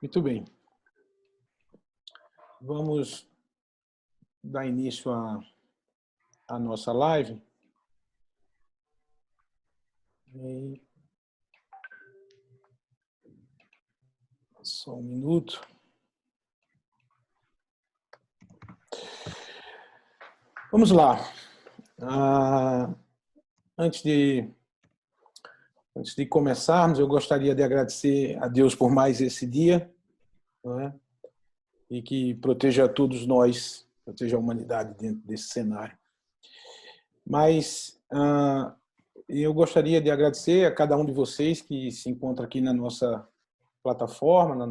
Muito bem. Vamos dar início à nossa live. Só um minuto. Vamos lá. Antes de começarmos, eu gostaria de agradecer a Deus por mais esse dia, não é? E que proteja todos nós, proteja a humanidade dentro desse cenário. Mas eu gostaria de agradecer a cada um de vocês que se encontra aqui na nossa plataforma, na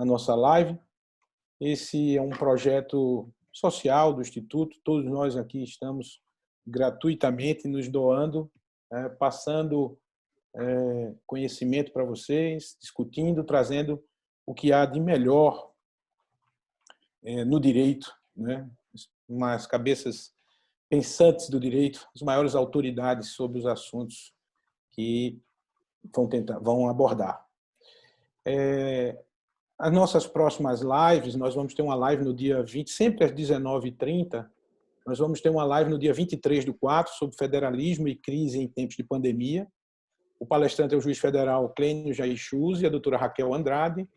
nossa live. Esse é um projeto social do Instituto, todos nós aqui estamos gratuitamente nos doando, passando conhecimento para vocês, discutindo, trazendo o que há de melhor no direito, né? Umas cabeças pensantes do direito, as maiores autoridades sobre os assuntos que vão abordar. As nossas próximas lives, nós vamos ter uma live no dia 20, sempre às 19h30, nós vamos ter uma live no dia 23/4 sobre federalismo e crise em tempos de pandemia. O palestrante é o juiz federal Clênio Jair Chuzzi, a doutora Raquel Andrade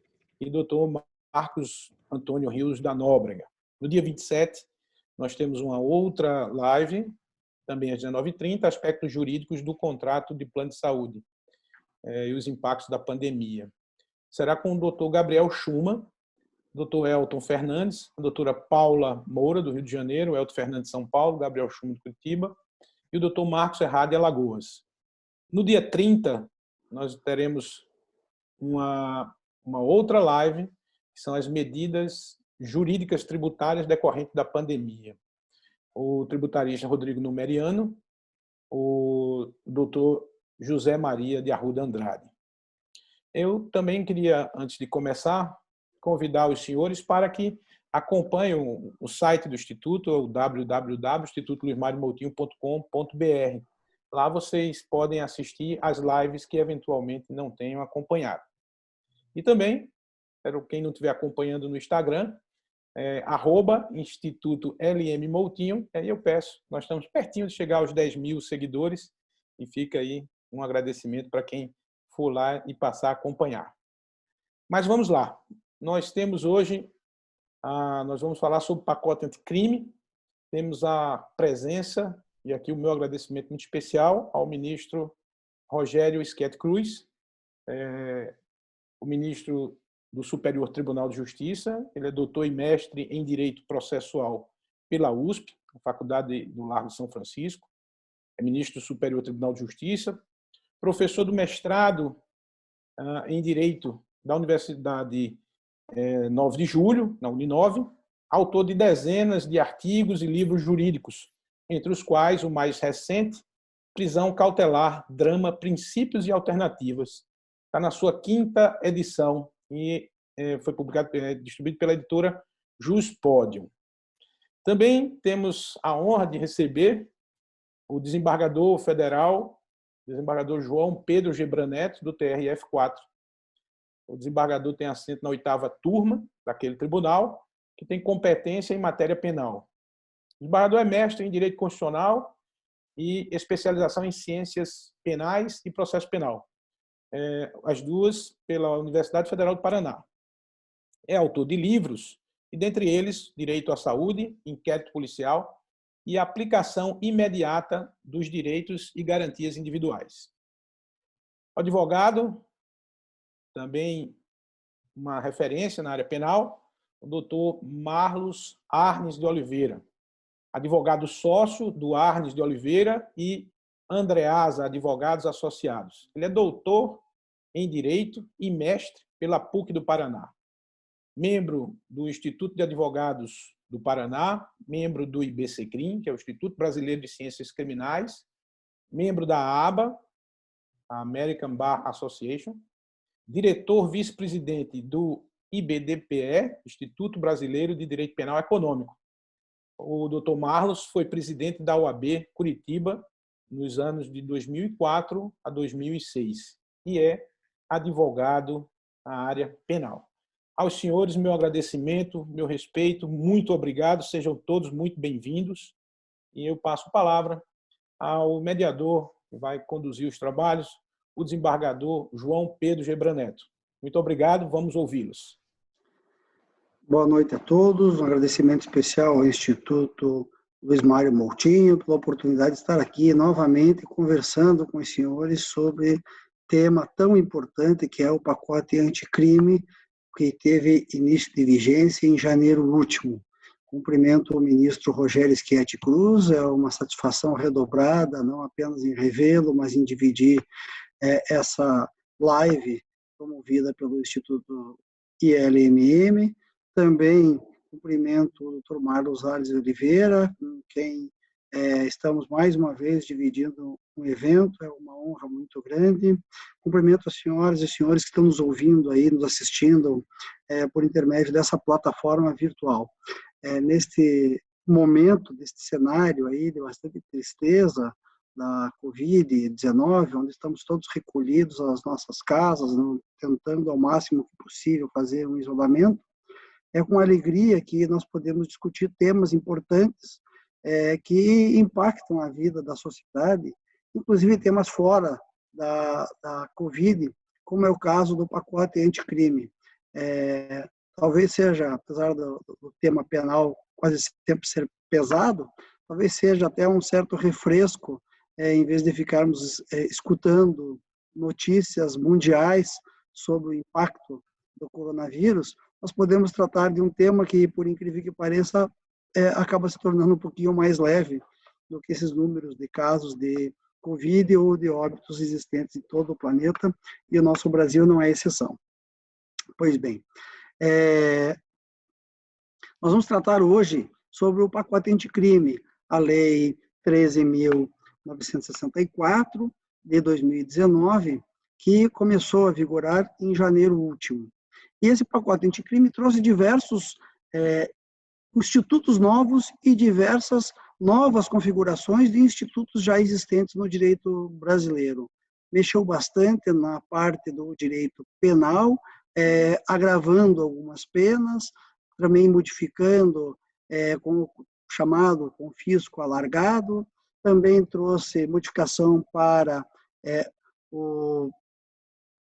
e o doutor Marcos Antônio Rios da Nóbrega. No dia 27, nós temos uma outra live, também às 19h30, aspectos jurídicos do contrato de plano de saúde e os impactos da pandemia. Será com o doutor Gabriel Schumann, doutor Elton Fernandes, a doutora Paula Moura, do Rio de Janeiro, Elton Fernandes de São Paulo, Gabriel Schumann de Curitiba, e o doutor Marcos Errado de Alagoas. No dia 30, nós teremos uma outra live, que são as medidas jurídicas tributárias decorrentes da pandemia. O tributarista Rodrigo Numeriano, o doutor José Maria de Arruda Andrade. Eu também queria, antes de começar, convidar os senhores para que acompanhem o site do Instituto, o www.institutoluismariomoutinho.com.br. Lá vocês podem assistir às lives que eventualmente não tenham acompanhado. E também, para quem não estiver acompanhando no Instagram, @Instituto LM Moutinho, aí eu peço, nós estamos pertinho de chegar aos 10.000 seguidores e fica aí um agradecimento para quem for lá e passar a acompanhar. Mas vamos lá. Nós temos hoje, nós vamos falar sobre o pacote anticrime. Temos a presença, e aqui o meu agradecimento muito especial, ao ministro Rogério Schete Cruz, o ministro do Superior Tribunal de Justiça. Ele é doutor e mestre em Direito Processual pela USP, a Faculdade do Largo de São Francisco. É ministro do Superior Tribunal de Justiça, professor do mestrado em Direito da Universidade 9 de Julho, na Uninove, autor de dezenas de artigos e livros jurídicos, entre os quais o mais recente, Prisão Cautelar, Drama, Princípios e Alternativas. Está na sua 5ª edição e foi publicado, distribuído pela editora Juspodium. Também temos a honra de receber o desembargador federal, desembargador João Pedro Gebran Neto, do TRF4. O desembargador tem assento na 8ª turma daquele tribunal, que tem competência em matéria penal. O desembargador é mestre em Direito Constitucional e especialização em Ciências Penais e Processo Penal. As duas pela Universidade Federal do Paraná. É autor de livros, e dentre eles, Direito à Saúde, Inquérito Policial e Aplicação Imediata dos Direitos e Garantias Individuais. O advogado, também uma referência na área penal, o doutor Marlos Arnes de Oliveira, advogado sócio do Arnes de Oliveira e Andreasa Advogados Associados. Ele é doutor em Direito e mestre pela PUC do Paraná. Membro do Instituto de Advogados do Paraná, membro do IBCCRIM, que é o Instituto Brasileiro de Ciências Criminais, membro da ABA, a American Bar Association, diretor vice-presidente do IBDPE, Instituto Brasileiro de Direito Penal Econômico. O Dr. Marlos foi presidente da OAB Curitiba nos anos de 2004 a 2006 e é advogado à área penal. Aos senhores, meu agradecimento, meu respeito, muito obrigado, sejam todos muito bem-vindos. E eu passo a palavra ao mediador que vai conduzir os trabalhos, o desembargador João Pedro Gebran Neto. Muito obrigado, vamos ouvi-los. Boa noite a todos, um agradecimento especial ao Instituto Luiz Mário Moutinho pela oportunidade de estar aqui novamente conversando com os senhores sobre tema tão importante que é o pacote anticrime, que teve início de vigência em janeiro último. Cumprimento o ministro Rogério Schietti Cruz, é uma satisfação redobrada, não apenas em revê-lo, mas em dividir essa live promovida pelo Instituto ILMM. Também cumprimento o Dr. Marlos Arles Oliveira, com quem estamos mais uma vez dividindo um evento, é uma honra muito grande. Cumprimento as senhoras e senhores que estão nos ouvindo aí, nos assistindo por intermédio dessa plataforma virtual. Neste momento, deste cenário aí de bastante tristeza da Covid-19, onde estamos todos recolhidos às nossas casas, tentando ao máximo possível fazer um isolamento, é com alegria que nós podemos discutir temas importantes que impactam a vida da sociedade, inclusive temas fora da Covid, como é o caso do pacote anticrime. Talvez seja, apesar do tema penal quase sempre ser pesado, talvez seja até um certo refresco, em vez de ficarmos escutando notícias mundiais sobre o impacto do coronavírus, nós podemos tratar de um tema que, por incrível que pareça, acaba se tornando um pouquinho mais leve do que esses números de casos de Covid ou de óbitos existentes em todo o planeta, e o nosso Brasil não é exceção. Pois bem, nós vamos tratar hoje sobre o pacote anticrime, a Lei 13.964, de 2019, que começou a vigorar em janeiro último. E esse pacote anticrime trouxe diversos institutos novos e diversas novas configurações de institutos já existentes no direito brasileiro. Mexeu bastante na parte do direito penal, agravando algumas penas, também modificando com o chamado confisco alargado, também trouxe modificação para o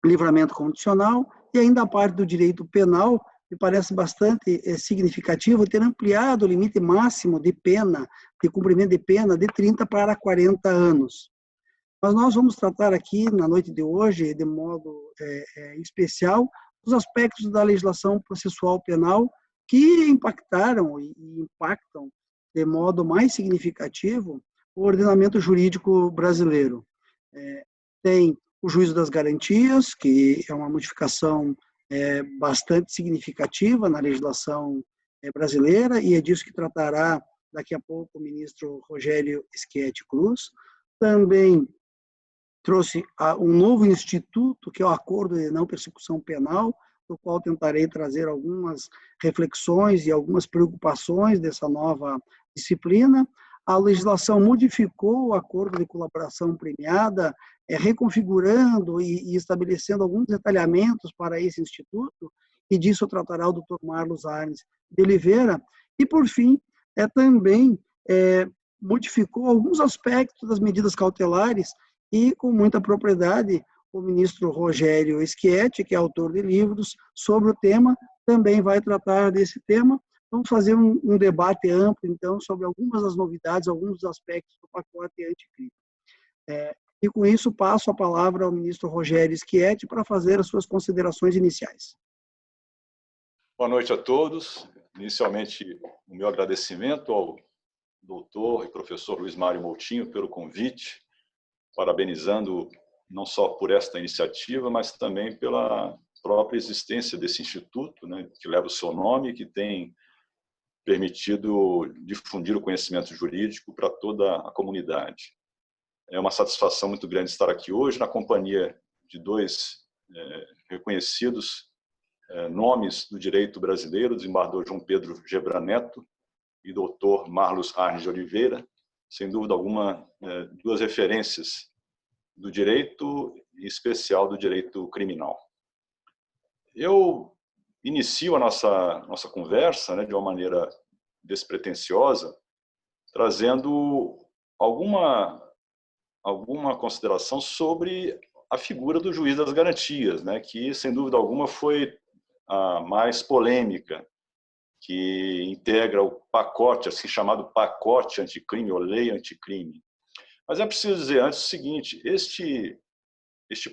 livramento condicional, e ainda a parte do direito penal, me parece bastante significativo ter ampliado o limite máximo de pena, de cumprimento de pena, de 30 para 40 anos. Mas nós vamos tratar aqui, na noite de hoje, de modo especial, os aspectos da legislação processual penal que impactaram e impactam de modo mais significativo o ordenamento jurídico brasileiro. Tem o juízo das garantias, que é uma modificação bastante significativa na legislação brasileira, e é disso que tratará daqui a pouco o ministro Rogério Schietti Cruz. Também trouxe um novo instituto, que é o Acordo de Não Persecução Penal, do qual tentarei trazer algumas reflexões e algumas preocupações dessa nova disciplina. A legislação modificou o acordo de colaboração premiada, reconfigurando e estabelecendo alguns detalhamentos para esse instituto, e disso tratará o Dr. Marlos Arles de Oliveira. E, por fim, também modificou alguns aspectos das medidas cautelares, e, com muita propriedade, o ministro Rogério Schietti, que é autor de livros sobre o tema, também vai tratar desse tema. Vamos fazer um debate amplo, então, sobre algumas das novidades, alguns dos aspectos do pacote anticrime. E, com isso, passo a palavra ao ministro Rogério Schietti para fazer as suas considerações iniciais. Boa noite a todos. Inicialmente, o meu agradecimento ao doutor e professor Luiz Mário Moutinho pelo convite, parabenizando não só por esta iniciativa, mas também pela própria existência desse instituto, né, que leva o seu nome e que tem permitido difundir o conhecimento jurídico para toda a comunidade. É uma satisfação muito grande estar aqui hoje na companhia de dois reconhecidos nomes do direito brasileiro, o desembargador João Pedro Gebran Neto e o doutor Marlos Arles de Oliveira, sem dúvida alguma, duas referências do direito, em especial do direito criminal. Eu inicio a nossa conversa, né, de uma maneira despretensiosa, trazendo alguma consideração sobre a figura do juiz das garantias, né, que, sem dúvida alguma, foi a mais polêmica, que integra o pacote, assim chamado pacote anticrime ou lei anticrime. Mas é preciso dizer antes o seguinte: este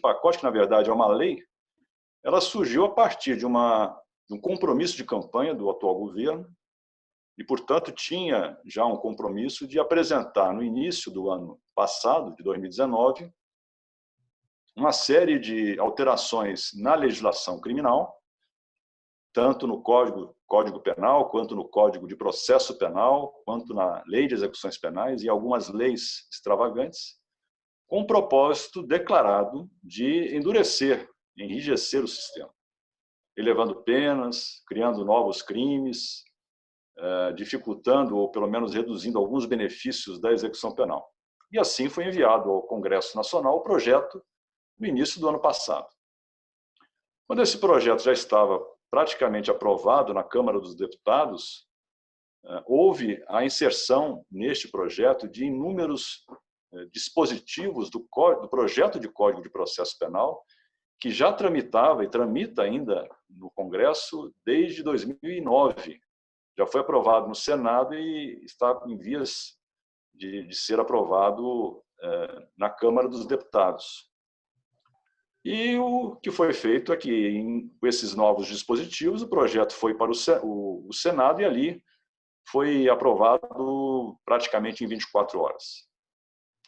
pacote, que na verdade é uma lei, ela surgiu a partir de um compromisso de campanha do atual governo e, portanto, tinha já um compromisso de apresentar no início do ano passado, de 2019, uma série de alterações na legislação criminal, tanto no Código Penal, quanto no Código de Processo Penal, quanto na Lei de Execuções Penais e algumas leis extravagantes, com o propósito declarado de endurecer, enrijecer o sistema, elevando penas, criando novos crimes, dificultando ou pelo menos reduzindo alguns benefícios da execução penal. E assim foi enviado ao Congresso Nacional o projeto no início do ano passado. Quando esse projeto já estava praticamente aprovado na Câmara dos Deputados, houve a inserção neste projeto de inúmeros dispositivos do projeto de Código de Processo Penal, que já tramitava e tramita ainda no Congresso desde 2009. Já foi aprovado no Senado e está em vias de ser aprovado na Câmara dos Deputados. E o que foi feito é que, com esses novos dispositivos, o projeto foi para o Senado e ali foi aprovado praticamente em 24 horas,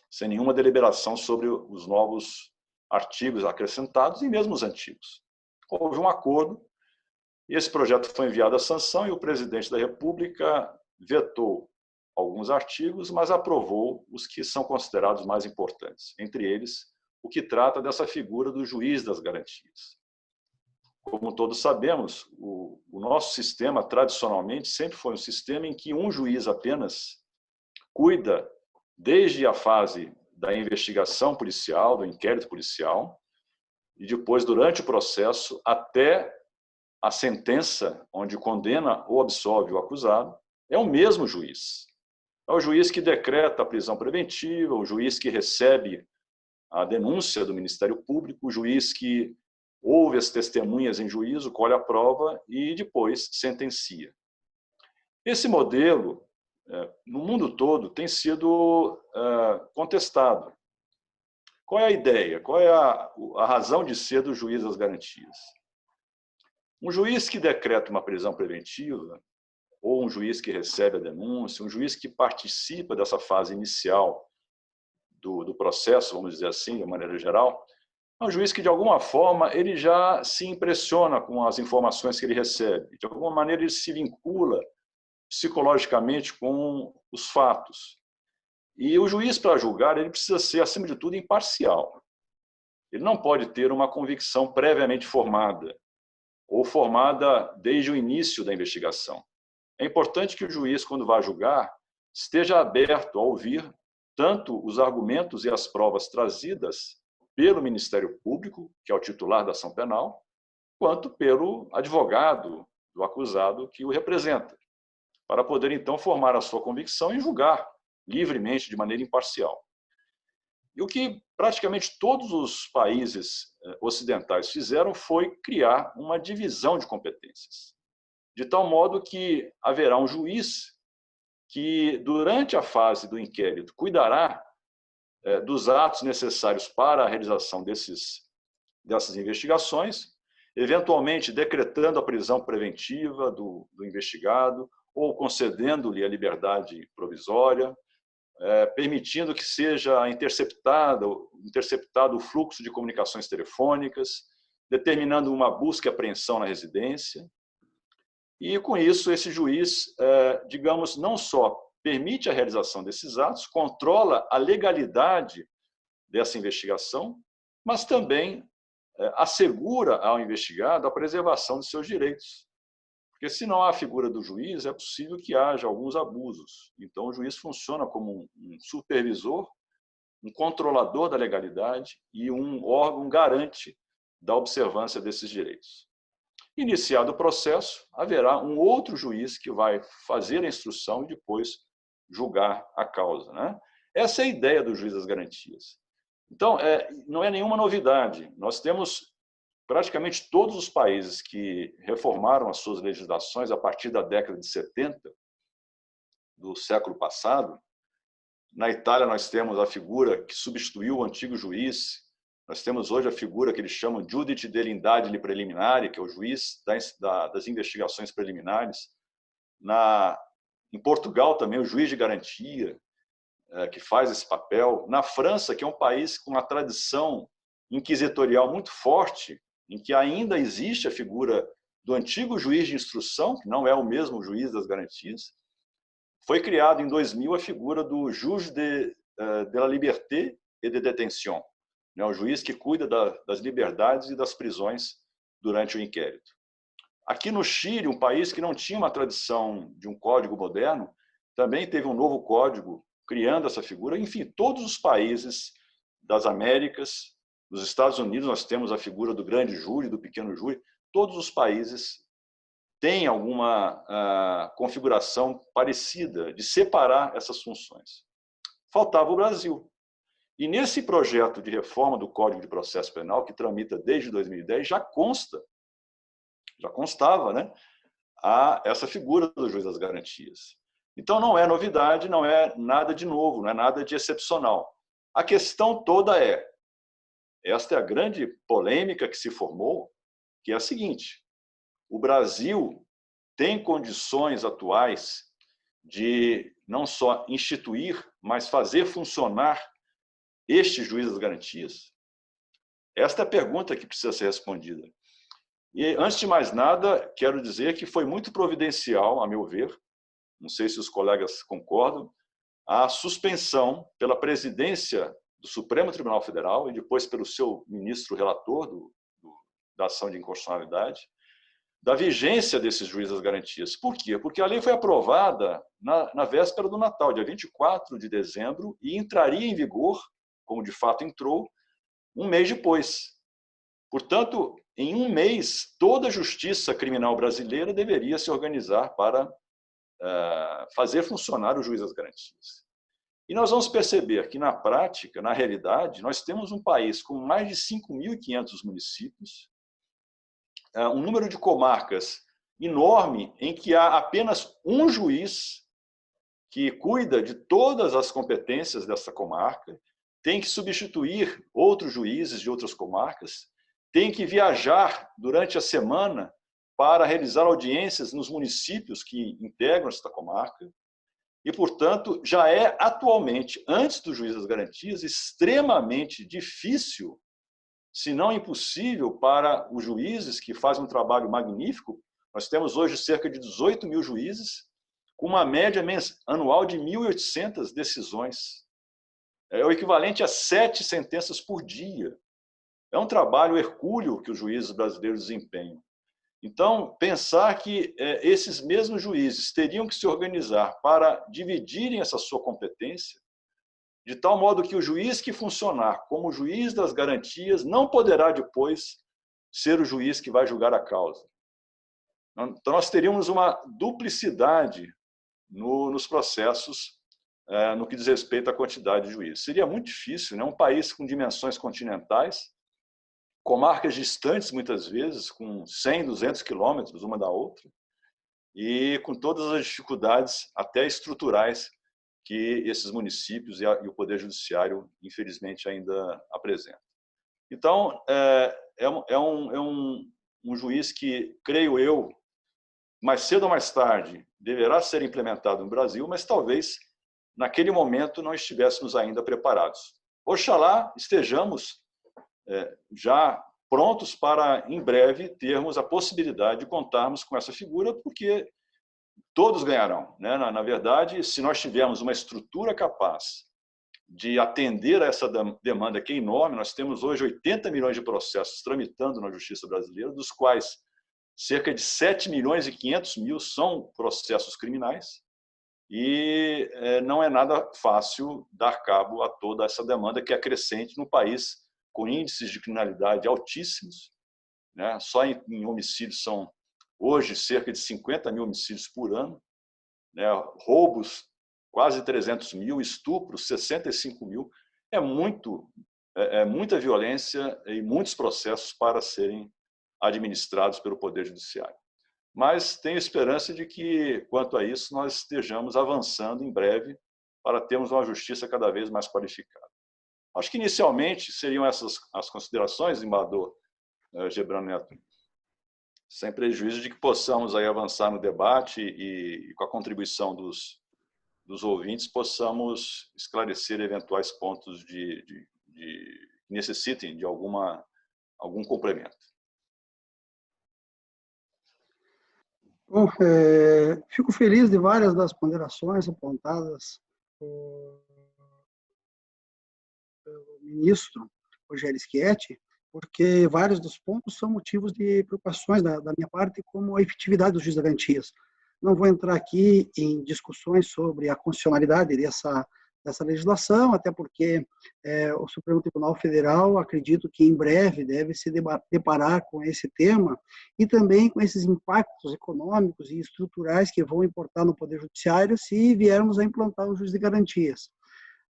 sem nenhuma deliberação sobre os novos artigos acrescentados e mesmo os antigos. Houve um acordo, e esse projeto foi enviado à sanção e o presidente da República vetou alguns artigos, mas aprovou os que são considerados mais importantes, entre eles o que trata dessa figura do juiz das garantias. Como todos sabemos, o nosso sistema, tradicionalmente, sempre foi um sistema em que um juiz apenas cuida desde a fase da investigação policial, do inquérito policial, e depois, durante o processo, até a sentença, onde condena ou absolve o acusado, é o mesmo juiz. É o juiz que decreta a prisão preventiva, o juiz que recebe a denúncia do Ministério Público, o juiz que ouve as testemunhas em juízo, colhe a prova e depois sentencia. Esse modelo, no mundo todo, tem sido contestado. Qual é a ideia? Qual é a razão de ser do juiz das garantias? Um juiz que decreta uma prisão preventiva, ou um juiz que recebe a denúncia, um juiz que participa dessa fase inicial do processo, vamos dizer assim, de maneira geral, é um juiz que, de alguma forma, ele já se impressiona com as informações que ele recebe. De alguma maneira, ele se vincula psicologicamente com os fatos. E o juiz, para julgar, ele precisa ser, acima de tudo, imparcial. Ele não pode ter uma convicção previamente formada, ou formada desde o início da investigação. É importante que o juiz, quando vai julgar, esteja aberto a ouvir tanto os argumentos e as provas trazidas pelo Ministério Público, que é o titular da ação penal, quanto pelo advogado do acusado que o representa, para poder, então, formar a sua convicção e julgar livremente, de maneira imparcial. E o que praticamente todos os países ocidentais fizeram foi criar uma divisão de competências, de tal modo que haverá um juiz que, durante a fase do inquérito, cuidará dos atos necessários para a realização dessas investigações, eventualmente decretando a prisão preventiva do investigado ou concedendo-lhe a liberdade provisória, permitindo que seja interceptado o fluxo de comunicações telefônicas, determinando uma busca e apreensão na residência. E, com isso, esse juiz, digamos, não só permite a realização desses atos, controla a legalidade dessa investigação, mas também assegura ao investigado a preservação de seus direitos. Porque, se não há a figura do juiz, é possível que haja alguns abusos. Então, o juiz funciona como um supervisor, um controlador da legalidade e um órgão garante da observância desses direitos. Iniciado o processo, haverá um outro juiz que vai fazer a instrução e depois julgar a causa, né? Essa é a ideia do juiz das garantias. Então, não é nenhuma novidade. Nós temos praticamente todos os países que reformaram as suas legislações a partir da década de 70 do século passado. Na Itália, nós temos a figura que substituiu o antigo juiz. Nós temos hoje a figura que eles chamam Giudice dell'indagine preliminare, que é o juiz das investigações preliminares. Em Portugal também, o juiz de garantia, que faz esse papel. Na França, que é um país com uma tradição inquisitorial muito forte, em que ainda existe a figura do antigo juiz de instrução, que não é o mesmo juiz das garantias. Foi criado em 2000 a figura do juge de la liberté et de détention, né, o juiz que cuida das liberdades e das prisões durante o inquérito. Aqui no Chile, um país que não tinha uma tradição de um código moderno, também teve um novo código criando essa figura. Enfim, todos os países das Américas, nos Estados Unidos, nós temos a figura do grande júri, do pequeno júri. Todos os países têm alguma configuração parecida de separar essas funções. Faltava o Brasil. E nesse projeto de reforma do Código de Processo Penal, que tramita desde 2010, já constava, né, essa figura do juiz das garantias. Então, não é novidade, não é nada de novo, não é nada de excepcional. A questão toda esta é a grande polêmica que se formou, que é a seguinte: o Brasil tem condições atuais de não só instituir, mas fazer funcionar este juiz das garantias? Esta é a pergunta que precisa ser respondida. E, antes de mais nada, quero dizer que foi muito providencial, a meu ver, não sei se os colegas concordam, a suspensão pela presidência do Supremo Tribunal Federal e depois pelo seu ministro relator da ação de inconstitucionalidade, da vigência desses juízes das garantias. Por quê? Porque a lei foi aprovada na véspera do Natal, dia 24 de dezembro, e entraria em vigor, como de fato entrou, um mês depois. Portanto, em um mês, toda a justiça criminal brasileira deveria se organizar para fazer funcionar o juiz das garantias. E nós vamos perceber que, na prática, na realidade, nós temos um país com mais de 5.500 municípios, um número de comarcas enorme, em que há apenas um juiz que cuida de todas as competências dessa comarca, tem que substituir outros juízes de outras comarcas, tem que viajar durante a semana para realizar audiências nos municípios que integram esta comarca. E, portanto, já é atualmente, antes do juiz das garantias, extremamente difícil, se não impossível, para os juízes que fazem um trabalho magnífico. Nós temos hoje cerca de 18 mil juízes, com uma média anual de 1.800 decisões. É o equivalente a 7 sentenças por dia. É um trabalho hercúleo que os juízes brasileiros desempenham. Então, pensar que esses mesmos juízes teriam que se organizar para dividirem essa sua competência, de tal modo que o juiz que funcionar como juiz das garantias não poderá depois ser o juiz que vai julgar a causa. Então, nós teríamos uma duplicidade nos processos no que diz respeito à quantidade de juízes. Seria muito difícil, né? Um país com dimensões continentais, comarcas distantes, muitas vezes, com 100, 200 quilômetros uma da outra, e com todas as dificuldades, até estruturais, que esses municípios e o Poder Judiciário, infelizmente, ainda apresentam. Então, é um juiz que, creio eu, mais cedo ou mais tarde, deverá ser implementado no Brasil, mas talvez, naquele momento, não estivéssemos ainda preparados. Oxalá estejamos já prontos para, em breve, termos a possibilidade de contarmos com essa figura, porque todos ganharão, né? Na verdade, se nós tivermos uma estrutura capaz de atender a essa demanda que é enorme, nós temos hoje 80 milhões de processos tramitando na justiça brasileira, dos quais cerca de 7 milhões e 500 mil são processos criminais, e não é nada fácil dar cabo a toda essa demanda que é crescente no país, com índices de criminalidade altíssimos, né? Só em homicídios são, hoje, cerca de 50 mil homicídios por ano, né? Roubos, quase 300 mil, estupros, 65 mil. É muita violência e muitos processos para serem administrados pelo Poder Judiciário. Mas tenho esperança de que, quanto a isso, nós estejamos avançando em breve para termos uma justiça cada vez mais qualificada. Acho que, inicialmente, seriam essas as considerações, embaixador Gebran Neto, sem prejuízo de que possamos aí avançar no debate e com a contribuição dos ouvintes, possamos esclarecer eventuais pontos que necessitem de algum complemento. Bom, fico feliz de várias das ponderações apontadas pelo ministro Rogério Schietti, porque vários dos pontos são motivos de preocupações da minha parte, como a efetividade dos juízes de garantias. Não vou entrar aqui em discussões sobre a constitucionalidade dessa legislação, até porque o Supremo Tribunal Federal, acredito que em breve deve se deparar com esse tema e também com esses impactos econômicos e estruturais que vão importar no Poder Judiciário se viermos a implantar o juiz de garantias.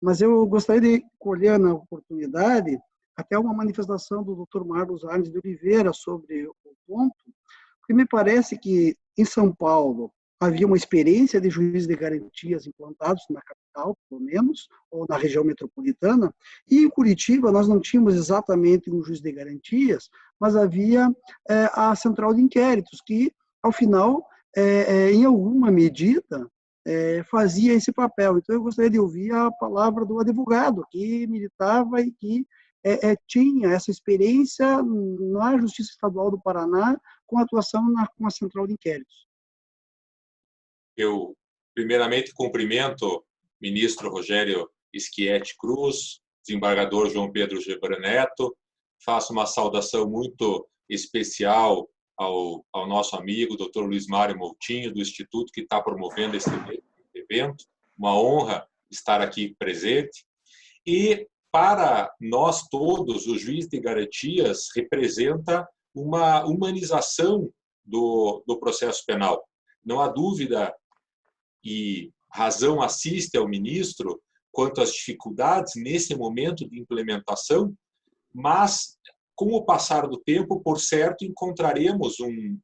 Mas eu gostaria de colher na oportunidade até uma manifestação do Dr. Marlos Arnes de Oliveira sobre o ponto, porque me parece que em São Paulo havia uma experiência de juízes de garantias implantados na capital, pelo menos, ou na região metropolitana, e em Curitiba nós não tínhamos exatamente um juiz de garantias, mas havia a central de inquéritos, que, ao final, em alguma medida, fazia esse papel. Então, eu gostaria de ouvir a palavra do advogado, que militava e que tinha essa experiência na Justiça Estadual do Paraná com atuação com a central de inquéritos. Eu, primeiramente, cumprimento o ministro Rogério Schietti Cruz, desembargador João Pedro Gebran Neto, faço uma saudação muito especial ao nosso amigo, Dr. Luiz Mário Moutinho, do Instituto, que está promovendo esse evento. Uma honra estar aqui presente. E, para nós todos, o juiz de garantias representa uma humanização do processo penal. Não há dúvida, e razão assiste ao ministro, quanto às dificuldades nesse momento de implementação, mas, com o passar do tempo, por certo, encontraremos um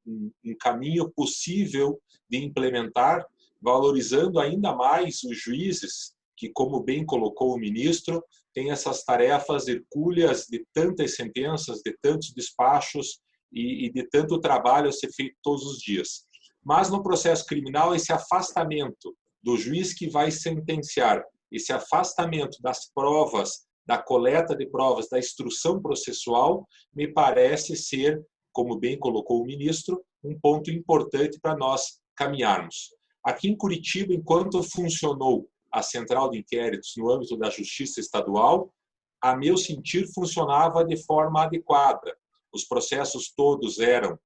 caminho possível de implementar, valorizando ainda mais os juízes, que, como bem colocou o ministro, têm essas tarefas hercúleas de tantas sentenças, de tantos despachos e de tanto trabalho a ser feito todos os dias. Mas, no processo criminal, esse afastamento do juiz que vai sentenciar, esse afastamento das provas, da coleta de provas, da instrução processual, me parece ser, como bem colocou o ministro, um ponto importante para nós caminharmos. Aqui em Curitiba, enquanto funcionou a Central de Inquéritos no âmbito da Justiça Estadual, a meu sentir, funcionava de forma adequada. Os processos todos eram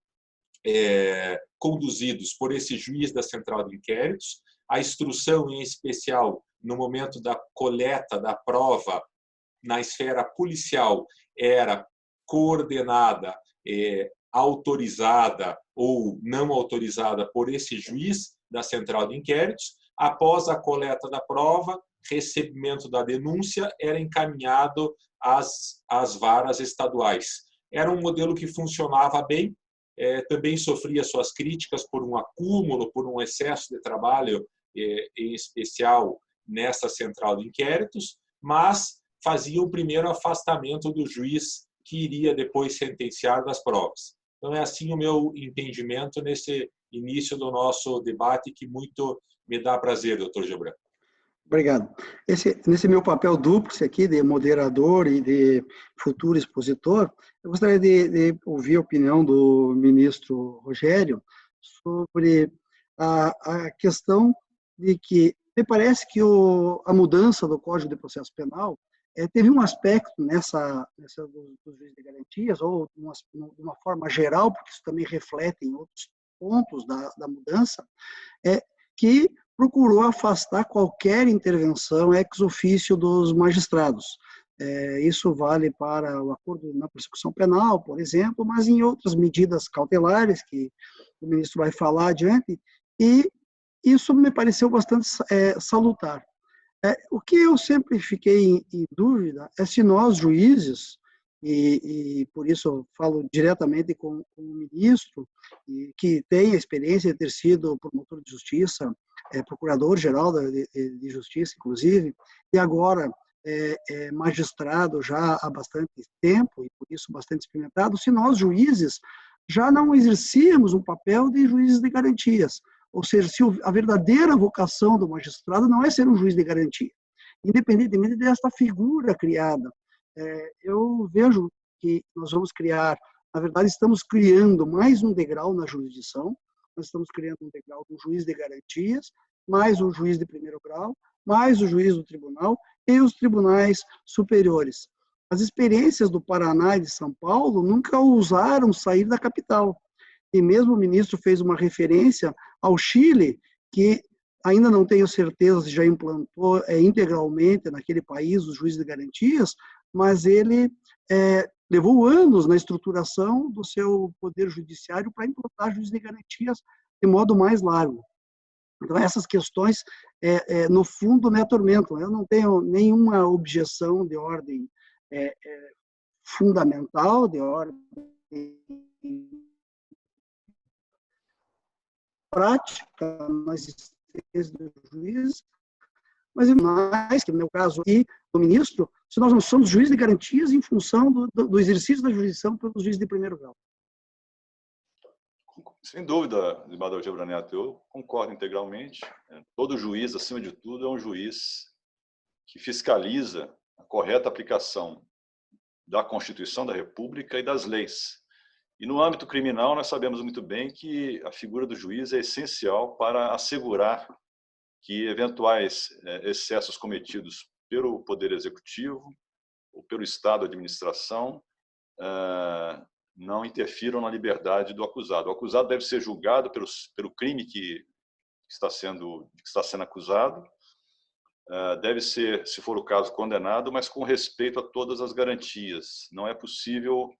conduzidos por esse juiz da Central de Inquéritos, a instrução, em especial, no momento da coleta da prova na esfera policial, era coordenada, autorizada ou não autorizada por esse juiz da Central de Inquéritos. Após a coleta da prova, recebimento da denúncia, era encaminhado às varas estaduais. Era um modelo que funcionava bem, também sofria suas críticas por um acúmulo, por um excesso de trabalho, em especial nessa Central de Inquéritos, mas fazia o primeiro afastamento do juiz que iria depois sentenciar das provas. Então, é assim o meu entendimento nesse início do nosso debate, que muito me dá prazer, doutor Gebran. Obrigado. Nesse meu papel duplo aqui, de moderador e de futuro expositor, eu gostaria de ouvir a opinião do ministro Rogério sobre a questão de que me parece que a mudança do Código de Processo Penal teve um aspecto nessa dos juízes de garantias, ou de uma forma geral, porque isso também reflete em outros pontos da mudança, que procurou afastar qualquer intervenção ex officio dos magistrados. Isso vale para o acordo na persecução penal, por exemplo, mas em outras medidas cautelares que o ministro vai falar adiante, e isso me pareceu bastante salutar. O que eu sempre fiquei em dúvida é se nós, juízes, e por isso eu falo diretamente com o ministro, que tem a experiência de ter sido promotor de justiça, procurador-geral de justiça, inclusive, e agora magistrado já há bastante tempo, e por isso bastante experimentado, se nós, juízes, já não exercíamos um papel de juízes de garantias. Ou seja, se a verdadeira vocação do magistrado não é ser um juiz de garantia, independentemente desta figura criada. Eu vejo que nós vamos criar, na verdade, estamos criando mais um degrau na jurisdição, nós estamos criando um degrau do juiz de garantias, mais um juiz de primeiro grau, mais o juiz do tribunal e os tribunais superiores. As experiências do Paraná e de São Paulo nunca ousaram sair da capital. E mesmo o ministro fez uma referência ao Chile, que ainda não tenho certeza se já implantou integralmente naquele país os juízes de garantias, mas ele levou anos na estruturação do seu poder judiciário para implantar juízes de garantias de modo mais largo. Então, essas questões, no fundo, me atormentam. Eu não tenho nenhuma objeção de ordem fundamental, de ordem prática na existência do juiz, mas mais que no meu caso e do ministro, se nós não somos juízes de garantias em função do exercício da jurisdição pelos juízes de primeiro grau. Sem dúvida, desembargador Gebra Neto, eu concordo integralmente. Todo juiz, acima de tudo, é um juiz que fiscaliza a correta aplicação da Constituição da República e das leis. E no âmbito criminal, nós sabemos muito bem que a figura do juiz é essencial para assegurar que eventuais excessos cometidos pelo Poder Executivo ou pelo Estado, administração, não interfiram na liberdade do acusado. O acusado deve ser julgado pelo crime que está sendo acusado, deve ser, se for o caso, condenado, mas com respeito a todas as garantias. Não é possível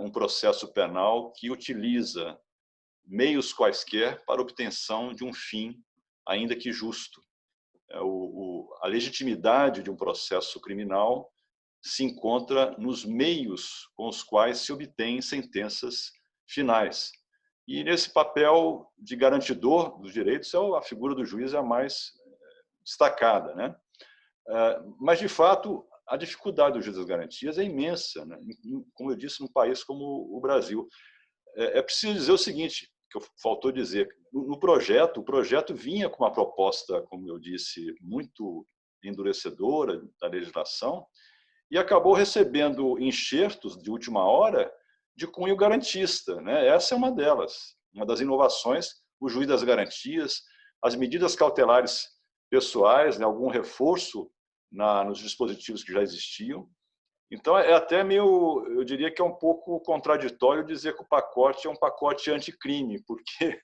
um processo penal que utiliza meios quaisquer para obtenção de um fim, ainda que justo. A legitimidade de um processo criminal se encontra nos meios com os quais se obtêm sentenças finais. E nesse papel de garantidor dos direitos, a figura do juiz é a mais destacada, né? Mas, de fato, a dificuldade do juiz das garantias é imensa, né? Como eu disse, num país como o Brasil. É preciso dizer o seguinte, que faltou dizer, o projeto vinha com uma proposta, como eu disse, muito endurecedora da legislação, e acabou recebendo enxertos de última hora de cunho garantista, né? Essa é uma delas, uma das inovações, o juiz das garantias, as medidas cautelares pessoais, né? Algum reforço nos dispositivos que já existiam. Então, é até meio, eu diria que é um pouco contraditório dizer que o pacote é um pacote anticrime, porque,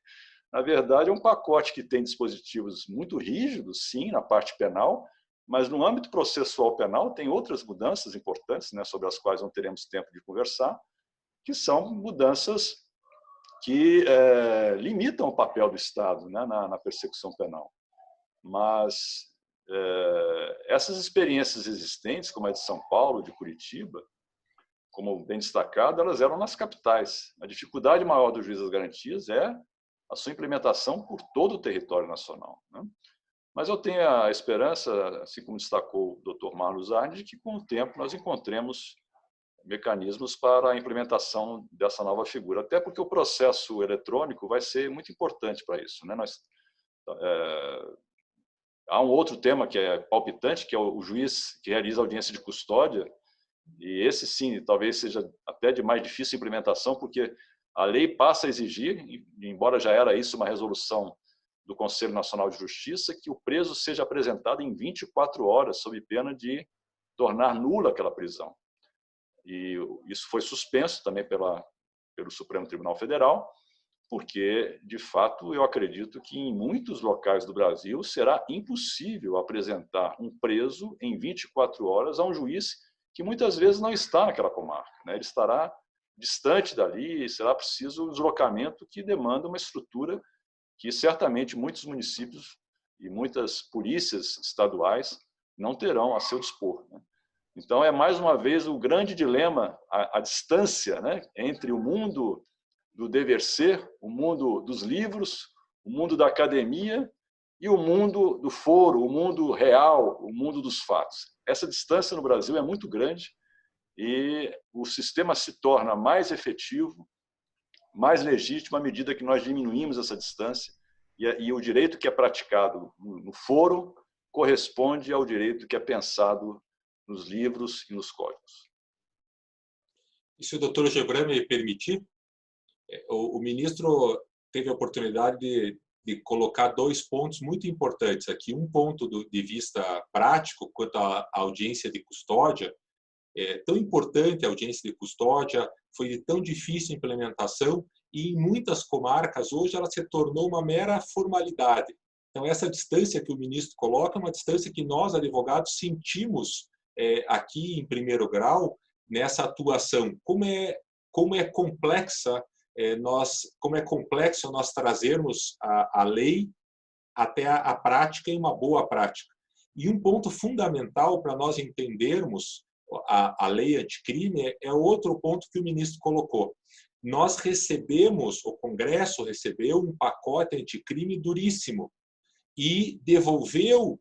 na verdade, é um pacote que tem dispositivos muito rígidos, sim, na parte penal, mas no âmbito processual penal tem outras mudanças importantes, né, sobre as quais não teremos tempo de conversar, que são mudanças que limitam o papel do Estado, né, na persecução penal. Mas essas experiências existentes, como a de São Paulo, de Curitiba, como bem destacado, elas eram nas capitais. A dificuldade maior do juiz das garantias é a sua implementação por todo o território nacional, né? Mas eu tenho a esperança, assim como destacou o Dr. Marlos Arne, de que com o tempo nós encontremos mecanismos para a implementação dessa nova figura, até porque o processo eletrônico vai ser muito importante para isso, né? Há um outro tema que é palpitante, que é o juiz que realiza audiência de custódia, e esse sim, talvez seja até de mais difícil implementação, porque a lei passa a exigir, embora já era isso uma resolução do Conselho Nacional de Justiça, que o preso seja apresentado em 24 horas, sob pena de tornar nula aquela prisão. E isso foi suspenso também pelo Supremo Tribunal Federal, porque, de fato, eu acredito que em muitos locais do Brasil será impossível apresentar um preso em 24 horas a um juiz que muitas vezes não está naquela comarca, né? Ele estará distante dali, será preciso um deslocamento que demanda uma estrutura que certamente muitos municípios e muitas polícias estaduais não terão a seu dispor, né? Então, é mais uma vez o grande dilema, a distância, né, entre o mundo do dever ser, o mundo dos livros, o mundo da academia e o mundo do foro, o mundo real, o mundo dos fatos. Essa distância no Brasil é muito grande e o sistema se torna mais efetivo, mais legítimo à medida que nós diminuímos essa distância e o direito que é praticado no foro corresponde ao direito que é pensado nos livros e nos códigos. E se o doutor Gebran me permitir, o ministro teve a oportunidade de colocar dois pontos muito importantes aqui. Um ponto de vista prático, quanto à audiência de custódia. É tão importante a audiência de custódia, foi de tão difícil implementação e em muitas comarcas hoje ela se tornou uma mera formalidade. Então essa distância que o ministro coloca é uma distância que nós, advogados, sentimos aqui em primeiro grau nessa atuação. Como é complexa como é complexo nós trazermos a lei até a prática e uma boa prática. E um ponto fundamental para nós entendermos a lei anticrime é outro ponto que o ministro colocou. Nós recebemos, o Congresso recebeu um pacote anticrime duríssimo e devolveu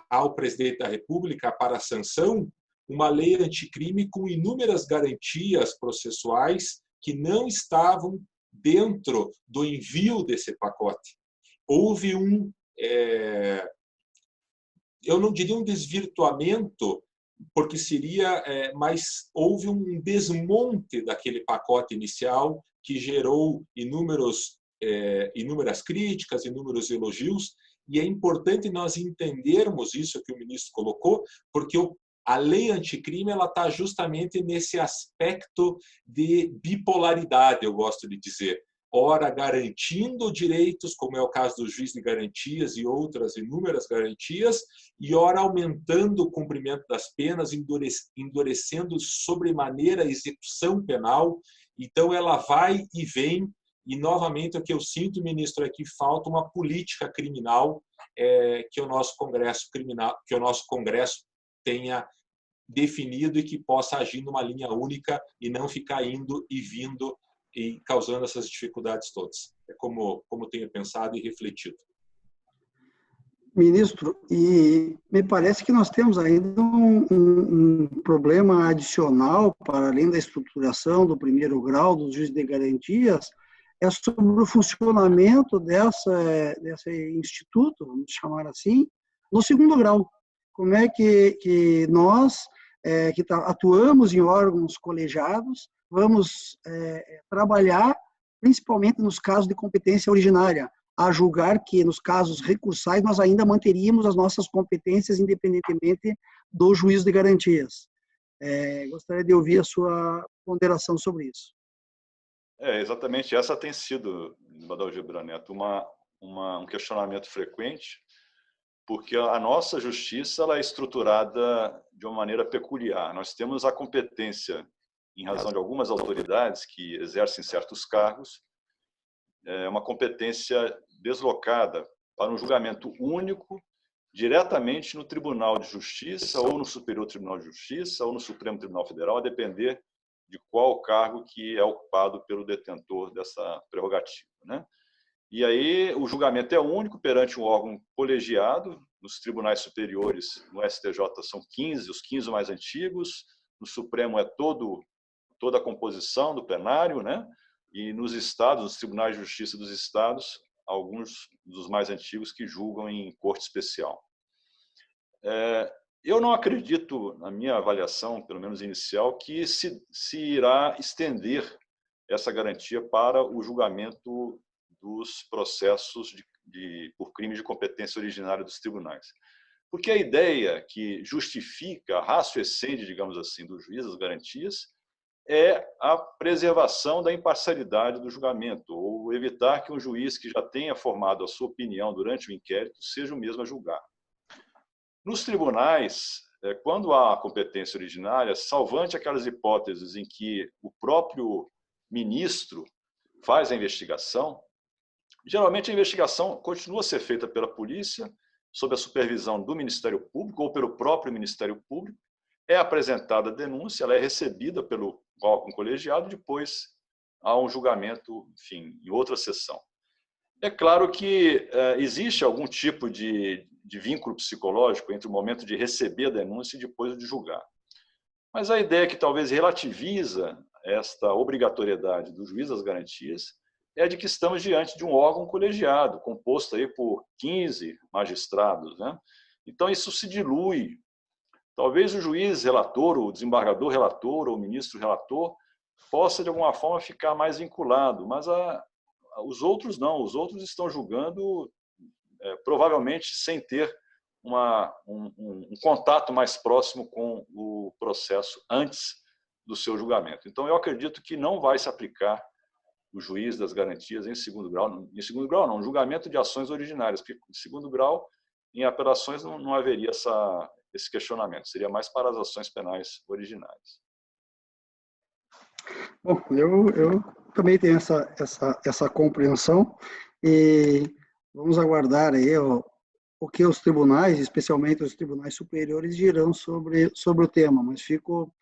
ao presidente da República para a sanção uma lei anticrime com inúmeras garantias processuais que não estavam dentro do envio desse pacote. Houve eu não diria um desvirtuamento, porque seria, mas houve um desmonte daquele pacote inicial que gerou inúmeras críticas, inúmeros elogios, e é importante nós entendermos isso que o ministro colocou, porque a lei anticrime está justamente nesse aspecto de bipolaridade, eu gosto de dizer. Ora garantindo direitos, como é o caso do juiz de garantias e outras inúmeras garantias, e ora aumentando o cumprimento das penas, endurecendo sobremaneira a execução penal. Então, ela vai e vem, e novamente o que eu sinto, ministro, é que falta uma política criminal que o nosso Congresso tenha definido e que possa agir numa linha única e não ficar indo e vindo e causando essas dificuldades todas. É como tenho pensado e refletido. Ministro, e me parece que nós temos ainda um problema adicional, para além da estruturação do primeiro grau dos juízes de garantias, é sobre o funcionamento desse instituto, vamos chamar assim, no segundo grau. Como é que nós, que atuamos em órgãos colegiados, vamos trabalhar, principalmente nos casos de competência originária, a julgar que nos casos recursais nós ainda manteríamos as nossas competências independentemente do juízo de garantias. Gostaria de ouvir a sua ponderação sobre isso. Exatamente, essa tem sido, Badal Gebran Neto, um questionamento frequente, porque a nossa justiça ela é estruturada de uma maneira peculiar. Nós temos a competência, em razão de algumas autoridades que exercem certos cargos, uma competência deslocada para um julgamento único, diretamente no Tribunal de Justiça, ou no Superior Tribunal de Justiça, ou no Supremo Tribunal Federal, a depender de qual cargo que é ocupado pelo detentor dessa prerrogativa, né? E aí o julgamento é único perante um órgão colegiado. Nos tribunais superiores, no STJ, são 15, os 15 mais antigos. No Supremo é toda a composição do plenário, né? E nos estados, nos tribunais de justiça dos estados, alguns dos mais antigos que julgam em corte especial. Eu não acredito, na minha avaliação, pelo menos inicial, que se irá estender essa garantia para o julgamento dos processos por crime de competência originária dos tribunais. Porque a ideia que justifica a ratio essendi, digamos assim, do juiz das garantias é a preservação da imparcialidade do julgamento, ou evitar que um juiz que já tenha formado a sua opinião durante o inquérito seja o mesmo a julgar. Nos tribunais, quando há competência originária, salvante aquelas hipóteses em que o próprio ministro faz a investigação, geralmente a investigação continua a ser feita pela polícia, sob a supervisão do Ministério Público ou pelo próprio Ministério Público, é apresentada a denúncia, ela é recebida pelo órgão colegiado, depois há um julgamento, enfim, em outra sessão. É claro que existe algum tipo de vínculo psicológico entre o momento de receber a denúncia e depois de julgar. Mas a ideia que talvez relativiza esta obrigatoriedade do juiz das garantias é a de que estamos diante de um órgão colegiado, composto aí por 15 magistrados, né? Então, isso se dilui. Talvez o juiz relator, o desembargador relator ou o ministro relator possa, de alguma forma, ficar mais vinculado, mas os outros não. Os outros estão julgando, provavelmente, sem ter um contato mais próximo com o processo antes do seu julgamento. Então, eu acredito que não vai se aplicar o juiz das garantias em segundo grau não, julgamento de ações originárias, porque em segundo grau, em apelações, não haveria esse questionamento, seria mais para as ações penais originárias. Bom, eu também tenho essa compreensão e vamos aguardar aí o que os tribunais, especialmente os tribunais superiores, dirão sobre o tema, mas fico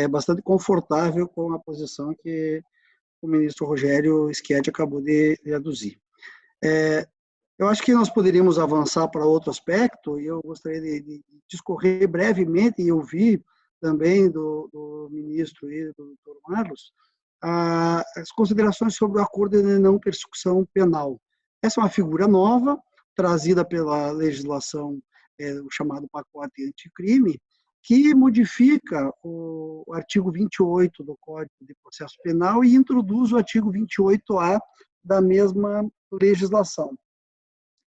bastante confortável com a posição que o ministro Rogério Schietti acabou de aduzir. Eu acho que nós poderíamos avançar para outro aspecto, e eu gostaria de discorrer brevemente e ouvir também do ministro e do doutor Marlos as considerações sobre o acordo de não persecução penal. Essa é uma figura nova, trazida pela legislação, o chamado pacote anticrime, que modifica o artigo 28 do Código de Processo Penal e introduz o artigo 28A da mesma legislação.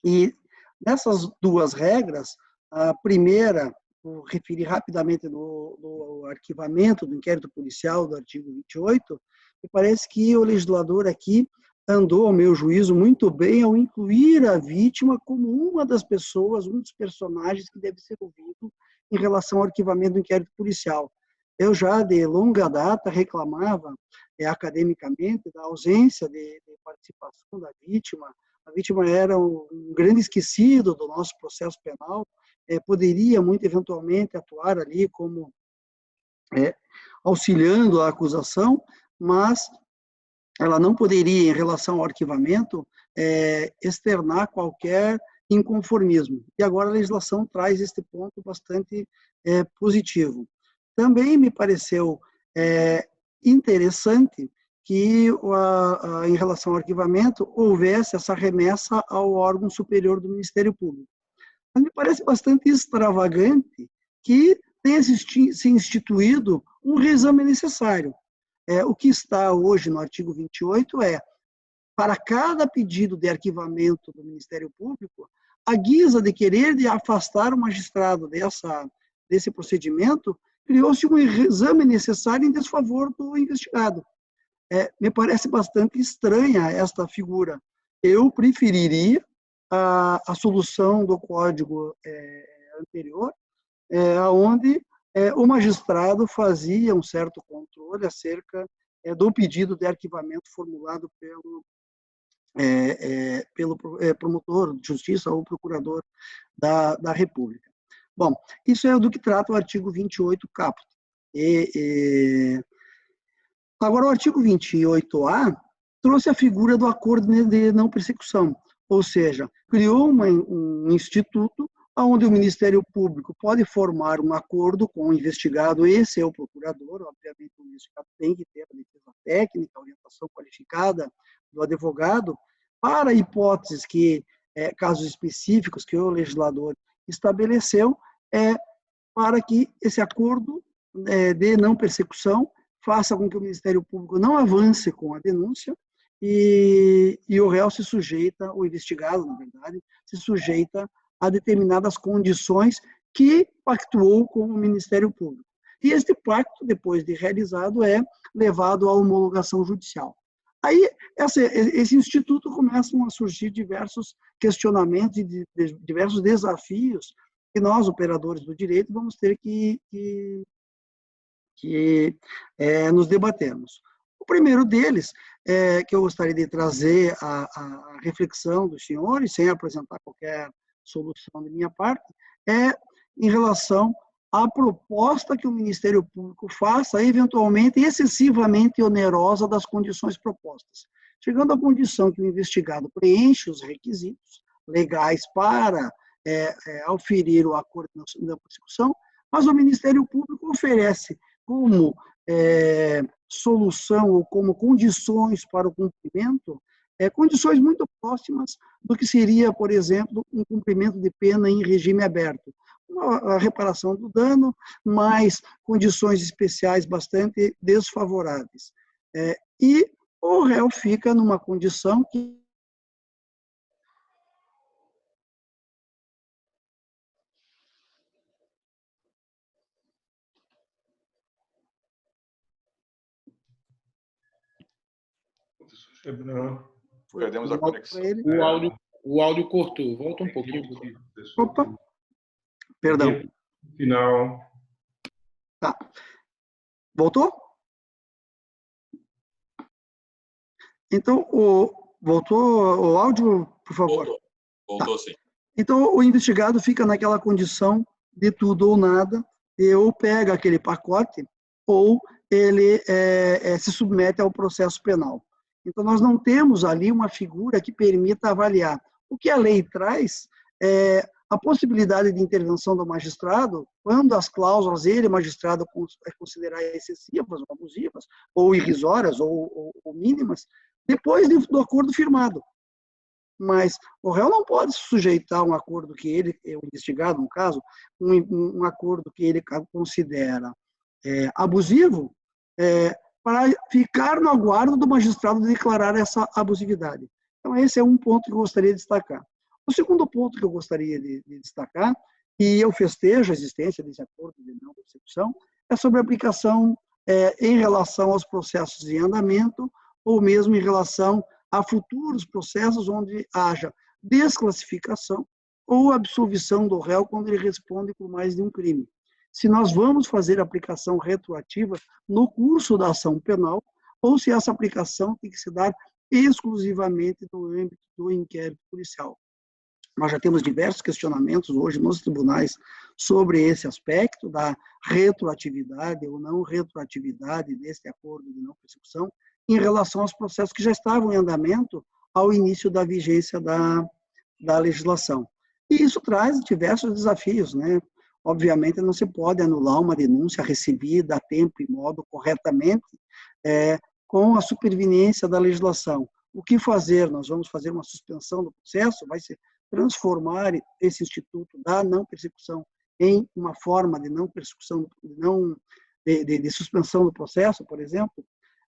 E nessas duas regras, a primeira, vou referir rapidamente no arquivamento do inquérito policial do artigo 28, me parece que o legislador aqui andou, ao meu juízo, muito bem ao incluir a vítima como uma das pessoas, um dos personagens que deve ser ouvido em relação ao arquivamento do inquérito policial. Eu já, de longa data, reclamava academicamente da ausência de participação da vítima. A vítima era um grande esquecido do nosso processo penal, poderia, muito eventualmente, atuar ali como auxiliando a acusação, mas ela não poderia, em relação ao arquivamento, externar qualquer inconformismo. E agora a legislação traz este ponto bastante positivo. Também me pareceu interessante que, em relação ao arquivamento, houvesse essa remessa ao órgão superior do Ministério Público. Mas me parece bastante extravagante que tenha se instituído um reexame necessário. O que está hoje no artigo 28 para cada pedido de arquivamento do Ministério Público, a guisa de querer de afastar o magistrado desse procedimento, criou-se um exame necessário em desfavor do investigado. Me parece bastante estranha esta figura. Eu preferiria a solução do código anterior, onde o magistrado fazia um certo controle acerca do pedido de arquivamento formulado pelo promotor de justiça ou procurador da República. Bom, isso é do que trata o artigo 28 caput. Agora, o artigo 28A trouxe a figura do acordo de não persecução, ou seja, criou um instituto onde o Ministério Público pode formar um acordo com o investigado e seu procurador. Obviamente, o investigado tem que ter a defesa técnica, a orientação qualificada do advogado, para hipóteses casos específicos que o legislador estabeleceu, para que esse acordo de não persecução faça com que o Ministério Público não avance com a denúncia e o réu se sujeita, o investigado, na verdade, se sujeita a determinadas condições que pactuou com o Ministério Público. E este pacto, depois de realizado, levado à homologação judicial. Aí, esse instituto começam a surgir diversos questionamentos e diversos desafios que nós, operadores do direito, vamos ter que nos debatermos. O primeiro deles, que eu gostaria de trazer a reflexão dos senhores, sem apresentar qualquer solução de minha parte, é em relação à proposta que o Ministério Público faça, eventualmente excessivamente onerosa das condições propostas, chegando à condição que o investigado preenche os requisitos legais para auferir o acordo da persecução, mas o Ministério Público oferece como solução ou como condições para o cumprimento, condições muito próximas do que seria, por exemplo, um cumprimento de pena em regime aberto. A reparação do dano, mais condições especiais bastante desfavoráveis. E o réu fica numa condição que Perdemos a conexão. O áudio cortou. Volta um pouquinho. Opa, perdão. Final. Tá. Voltou? Então, voltou o áudio, por favor? Voltou Tá. sim. Então, o investigado fica naquela condição de tudo ou nada, e ou pega aquele pacote, ou ele se submete ao processo penal. Então, nós não temos ali uma figura que permita avaliar. O que a lei traz é a possibilidade de intervenção do magistrado, quando as cláusulas ele, magistrado, considerar excessivas, ou abusivas, ou irrisórias, ou mínimas, depois do acordo firmado. Mas o réu não pode se sujeitar a um acordo que ele, o investigado, no caso, um acordo que ele considera abusivo, para ficar no aguardo do magistrado declarar essa abusividade. Então, esse é um ponto que eu gostaria de destacar. O segundo ponto que eu gostaria de destacar, e eu festejo a existência desse acordo de não persecução, é sobre a aplicação em relação aos processos em andamento, ou mesmo em relação a futuros processos onde haja desclassificação ou absolvição do réu quando ele responde por mais de um crime. Se nós vamos fazer aplicação retroativa no curso da ação penal, ou se essa aplicação tem que se dar exclusivamente no âmbito do inquérito policial. Nós já temos diversos questionamentos hoje nos tribunais sobre esse aspecto da retroatividade ou não retroatividade desse acordo de não persecução em relação aos processos que já estavam em andamento ao início da vigência da legislação. E isso traz diversos desafios, né? Obviamente, não se pode anular uma denúncia recebida a tempo e modo corretamente com a superveniência da legislação. O que fazer? Nós vamos fazer uma suspensão do processo, vai se transformar esse instituto da não persecução em uma forma de não persecução, de suspensão do processo, por exemplo.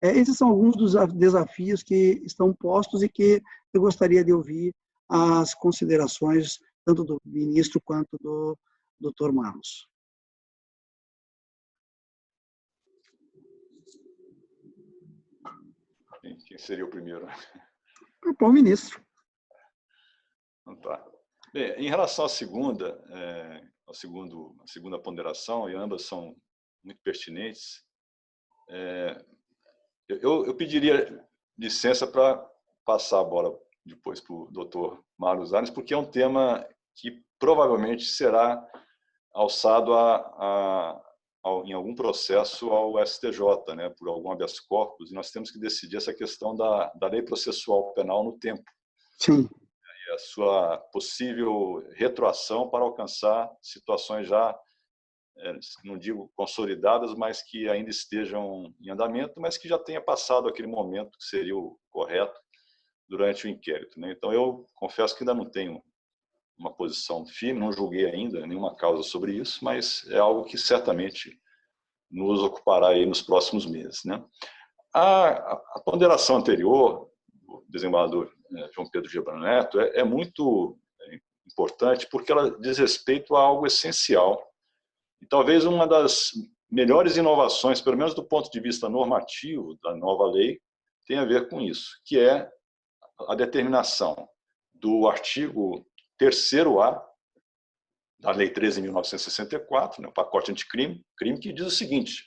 Esses são alguns dos desafios que estão postos e que eu gostaria de ouvir as considerações tanto do ministro quanto do Dr. Marlos. Quem seria o primeiro? O ministro. Tá. Bem, em relação à segunda ponderação, e ambas são muito pertinentes, eu pediria licença para passar a bola depois para o doutor Marlos Arnes, porque é um tema que provavelmente será alçado em algum processo ao STJ, né, por algum habeas corpus, e nós temos que decidir essa questão da lei processual penal no tempo. Sim. E a sua possível retroação para alcançar situações já, não digo consolidadas, mas que ainda estejam em andamento, mas que já tenha passado aquele momento que seria o correto durante o inquérito, né? Então, eu confesso que ainda não tenho uma posição firme, não julguei ainda nenhuma causa sobre isso, mas é algo que certamente nos ocupará aí nos próximos meses, né? A ponderação anterior do desembargador João Pedro Gebrand Neto é muito importante porque ela diz respeito a algo essencial. E talvez uma das melhores inovações, pelo menos do ponto de vista normativo da nova lei, tem a ver com isso, que é a determinação do artigo 3º-A da Lei 13.964, né, o pacote anticrime, que diz o seguinte: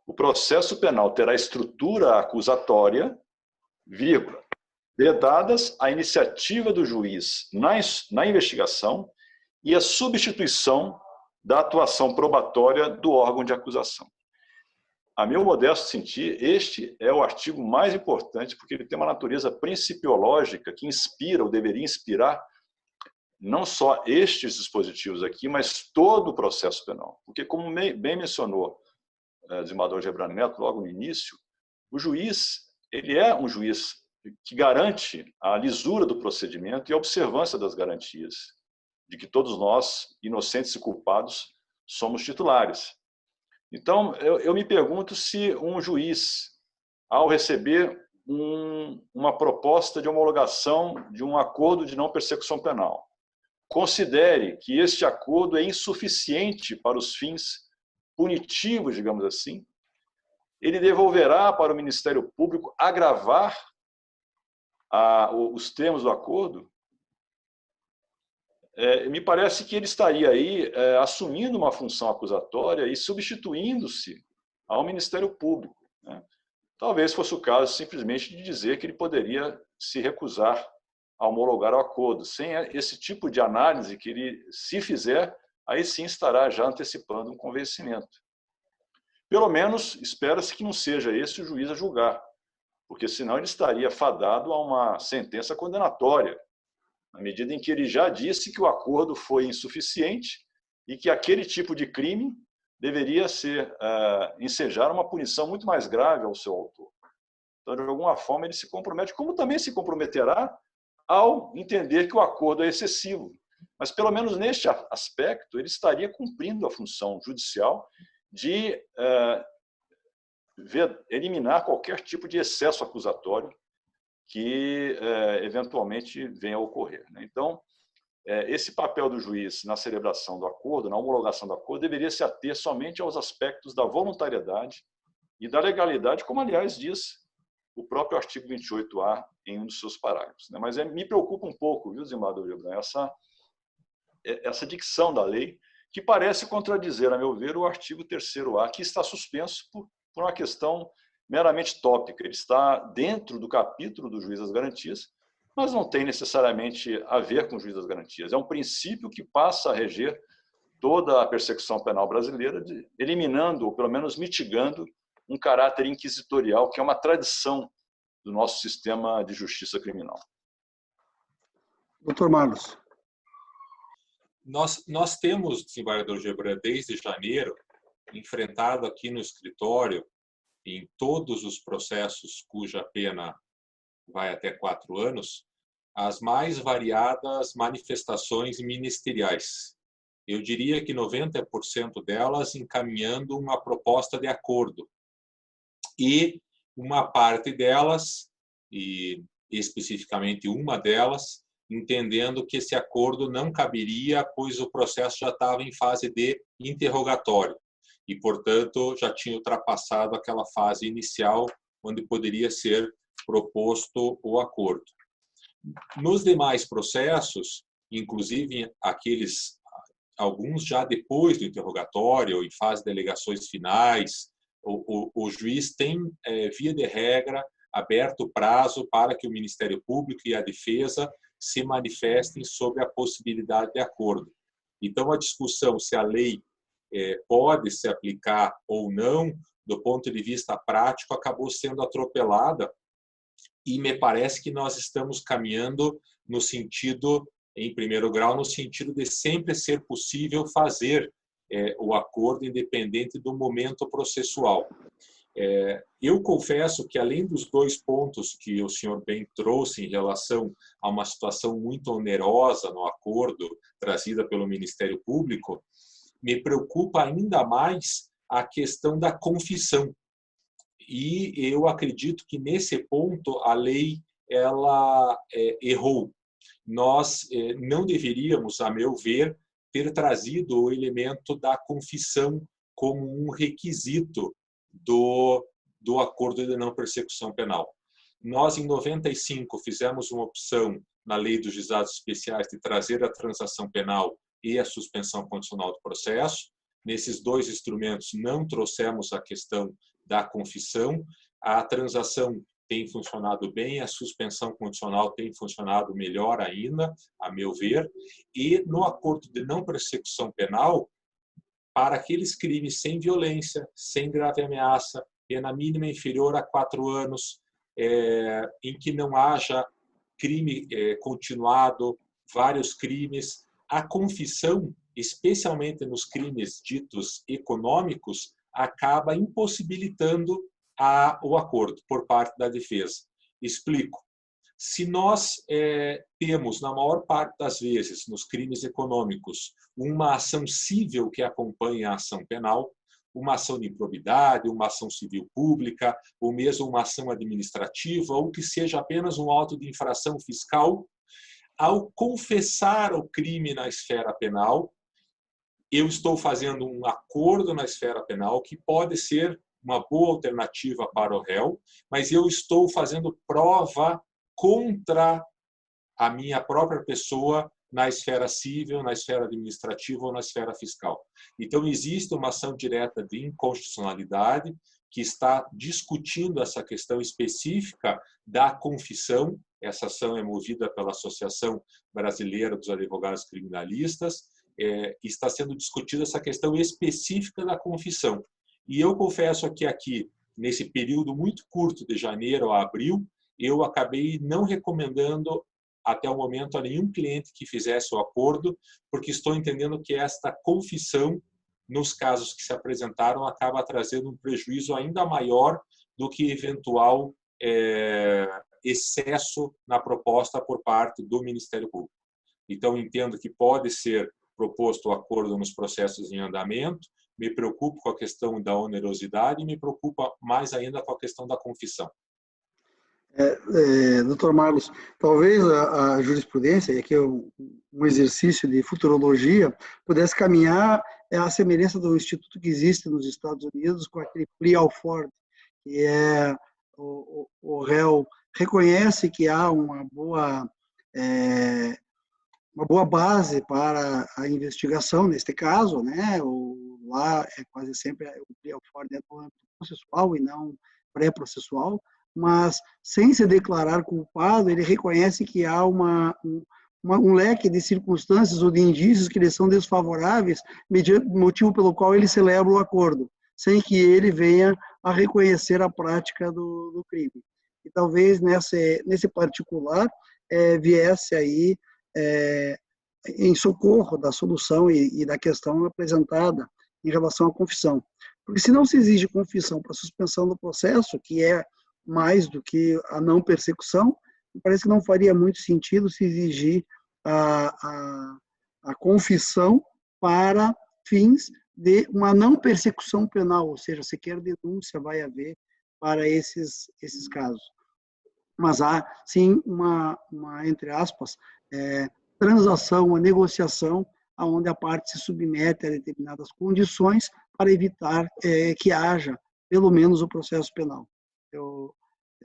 o processo penal terá estrutura acusatória, vírgula, vedadas a iniciativa do juiz na investigação e a substituição da atuação probatória do órgão de acusação. A meu modesto sentir, este é o artigo mais importante, porque ele tem uma natureza principiológica que inspira, ou deveria inspirar, não só estes dispositivos aqui, mas todo o processo penal. Porque, como bem mencionou o desembargador Gebrani Neto logo no início, o juiz, ele é um juiz que garante a lisura do procedimento e a observância das garantias, de que todos nós, inocentes e culpados, somos titulares. Então, eu me pergunto se um juiz, ao receber uma proposta de homologação de um acordo de não persecução penal, considere que este acordo é insuficiente para os fins punitivos, digamos assim, ele devolverá para o Ministério Público agravar os termos do acordo. Me parece que ele estaria aí assumindo uma função acusatória e substituindo-se ao Ministério Público, né? Talvez fosse o caso simplesmente de dizer que ele poderia se recusar a homologar o acordo. Sem esse tipo de análise que ele, se fizer, aí sim estará já antecipando um convencimento. Pelo menos, espera-se que não seja esse o juiz a julgar, porque senão ele estaria fadado a uma sentença condenatória, na medida em que ele já disse que o acordo foi insuficiente e que aquele tipo de crime deveria ensejar uma punição muito mais grave ao seu autor. Então, de alguma forma, ele se compromete, como também se comprometerá ao entender que o acordo é excessivo. Mas, pelo menos neste aspecto, ele estaria cumprindo a função judicial de eliminar qualquer tipo de excesso acusatório que eventualmente venha a ocorrer. Então, esse papel do juiz na celebração do acordo, na homologação do acordo, deveria se ater somente aos aspectos da voluntariedade e da legalidade, como, aliás, diz o próprio artigo 28A em um dos seus parágrafos. Mas me preocupa um pouco, viu, desembargador Gebrani, essa dicção da lei, que parece contradizer, a meu ver, o artigo 3º-A, que está suspenso por uma questão meramente tópica. Ele está dentro do capítulo do juiz das garantias, mas não tem necessariamente a ver com o juiz das garantias. É um princípio que passa a reger toda a persecução penal brasileira, eliminando, ou pelo menos mitigando, um caráter inquisitorial, que é uma tradição do nosso sistema de justiça criminal. Doutor Marlos. Nós temos, desembargador Gebrani, desde janeiro, enfrentado aqui no escritório, em todos os processos cuja pena vai até 4 anos, as mais variadas manifestações ministeriais. Eu diria que 90% delas encaminhando uma proposta de acordo. E uma parte delas, e especificamente uma delas, entendendo que esse acordo não caberia, pois o processo já estava em fase de interrogatório e, portanto, já tinha ultrapassado aquela fase inicial onde poderia ser proposto o acordo. Nos demais processos, inclusive alguns já depois do interrogatório, em fase de alegações finais, o juiz tem, via de regra, aberto o prazo para que o Ministério Público e a defesa se manifestem sobre a possibilidade de acordo. Então, a discussão se a lei pode se aplicar ou não, do ponto de vista prático, acabou sendo atropelada e me parece que nós estamos caminhando no sentido, em primeiro grau, no sentido de sempre ser possível fazer o acordo independente do momento processual. Eu confesso que, além dos 2 pontos que o senhor bem trouxe em relação a uma situação muito onerosa no acordo trazida pelo Ministério Público, me preocupa ainda mais a questão da confissão. E eu acredito que, nesse ponto, a lei errou. Nós não deveríamos, a meu ver, ter trazido o elemento da confissão como um requisito do acordo de não persecução penal. Nós, em 95, fizemos uma opção na Lei dos Juizados Especiais de trazer a transação penal e a suspensão condicional do processo. Nesses dois instrumentos não trouxemos a questão da confissão. A transação tem funcionado bem, a suspensão condicional tem funcionado melhor ainda, a meu ver. E no acordo de não persecução penal, para aqueles crimes sem violência, sem grave ameaça, pena mínima inferior a 4 anos, em que não haja crime continuado, vários crimes, a confissão, especialmente nos crimes ditos econômicos, acaba impossibilitando o acordo por parte da defesa. Explico. Se nós temos, na maior parte das vezes, nos crimes econômicos, uma ação cível que acompanha a ação penal, uma ação de improbidade, uma ação civil pública, ou mesmo uma ação administrativa, ou que seja apenas um auto de infração fiscal, ao confessar o crime na esfera penal, eu estou fazendo um acordo na esfera penal que pode ser uma boa alternativa para o réu, mas eu estou fazendo prova contra a minha própria pessoa na esfera civil, na esfera administrativa ou na esfera fiscal. Então, existe uma ação direta de inconstitucionalidade que está discutindo essa questão específica da confissão. Essa ação é movida pela Associação Brasileira dos Advogados Criminalistas. Está sendo discutida essa questão específica da confissão. E eu confesso que aqui, nesse período muito curto de janeiro a abril, eu acabei não recomendando até o momento a nenhum cliente que fizesse o acordo, porque estou entendendo que esta confissão, nos casos que se apresentaram, acaba trazendo um prejuízo ainda maior do que eventual excesso na proposta por parte do Ministério Público. Então, entendo que pode ser proposto o acordo nos processos em andamento, me preocupo com a questão da onerosidade e me preocupa mais ainda com a questão da confissão. Doutor Marlos, talvez a jurisprudência, e aqui é um exercício de futurologia, pudesse caminhar à semelhança do instituto que existe nos Estados Unidos com aquele plea ao fort, que é o réu reconhece que há uma boa base para a investigação, neste caso, né? Lá é quase sempre o plea ao fort é no âmbito processual e não pré-processual, mas sem se declarar culpado, ele reconhece que há um leque de circunstâncias ou de indícios que lhe são desfavoráveis, mediante o motivo pelo qual ele celebra o acordo, sem que ele venha a reconhecer a prática do crime. E talvez nesse particular viesse aí em socorro da solução e da questão apresentada em relação à confissão. Porque se não se exige confissão para suspensão do processo, que é mais do que a não persecução, parece que não faria muito sentido se exigir a confissão para fins de uma não persecução penal, ou seja, sequer denúncia vai haver para esses casos. Mas há, sim, uma entre aspas, transação, uma negociação, onde a parte se submete a determinadas condições para evitar que haja, pelo menos, o processo penal.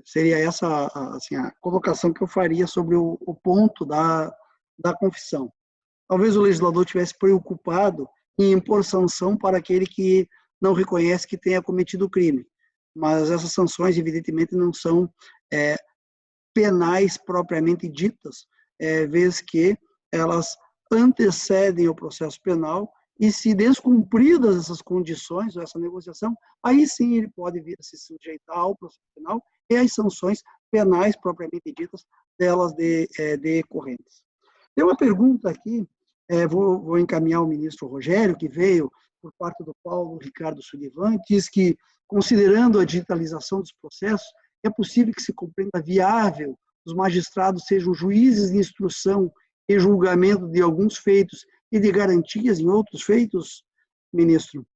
Seria essa assim, a colocação que eu faria sobre o ponto da confissão. Talvez o legislador tivesse preocupado em impor sanção para aquele que não reconhece que tenha cometido o crime, mas essas sanções, evidentemente, não são penais propriamente ditas, vez que elas antecedem o processo penal e, se descumpridas essas condições, essa negociação, aí sim ele pode vir a se sujeitar ao processo penal e às sanções penais propriamente ditas delas decorrentes. Tem uma pergunta aqui, vou encaminhar ao ministro Rogério, que veio por parte do Paulo Ricardo Sullivan, que diz que, considerando a digitalização dos processos, é possível que se compreenda viável os magistrados sejam juízes de instrução e julgamento de alguns feitos e de garantias em outros feitos, ministro?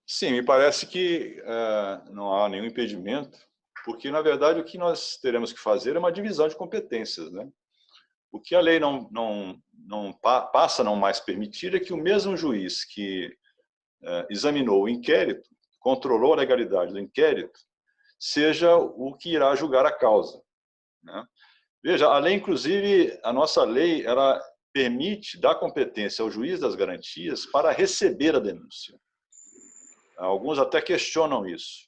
Sim, me parece que não há nenhum impedimento, porque, na verdade, o que nós teremos que fazer é uma divisão de competências, né? O que a lei não passa a não mais permitir é que o mesmo juiz que examinou o inquérito, controlou a legalidade do inquérito, seja o que irá julgar a causa, né? Veja, a lei, inclusive, a nossa lei, ela permite dar competência ao juiz das garantias para receber a denúncia. Alguns até questionam isso,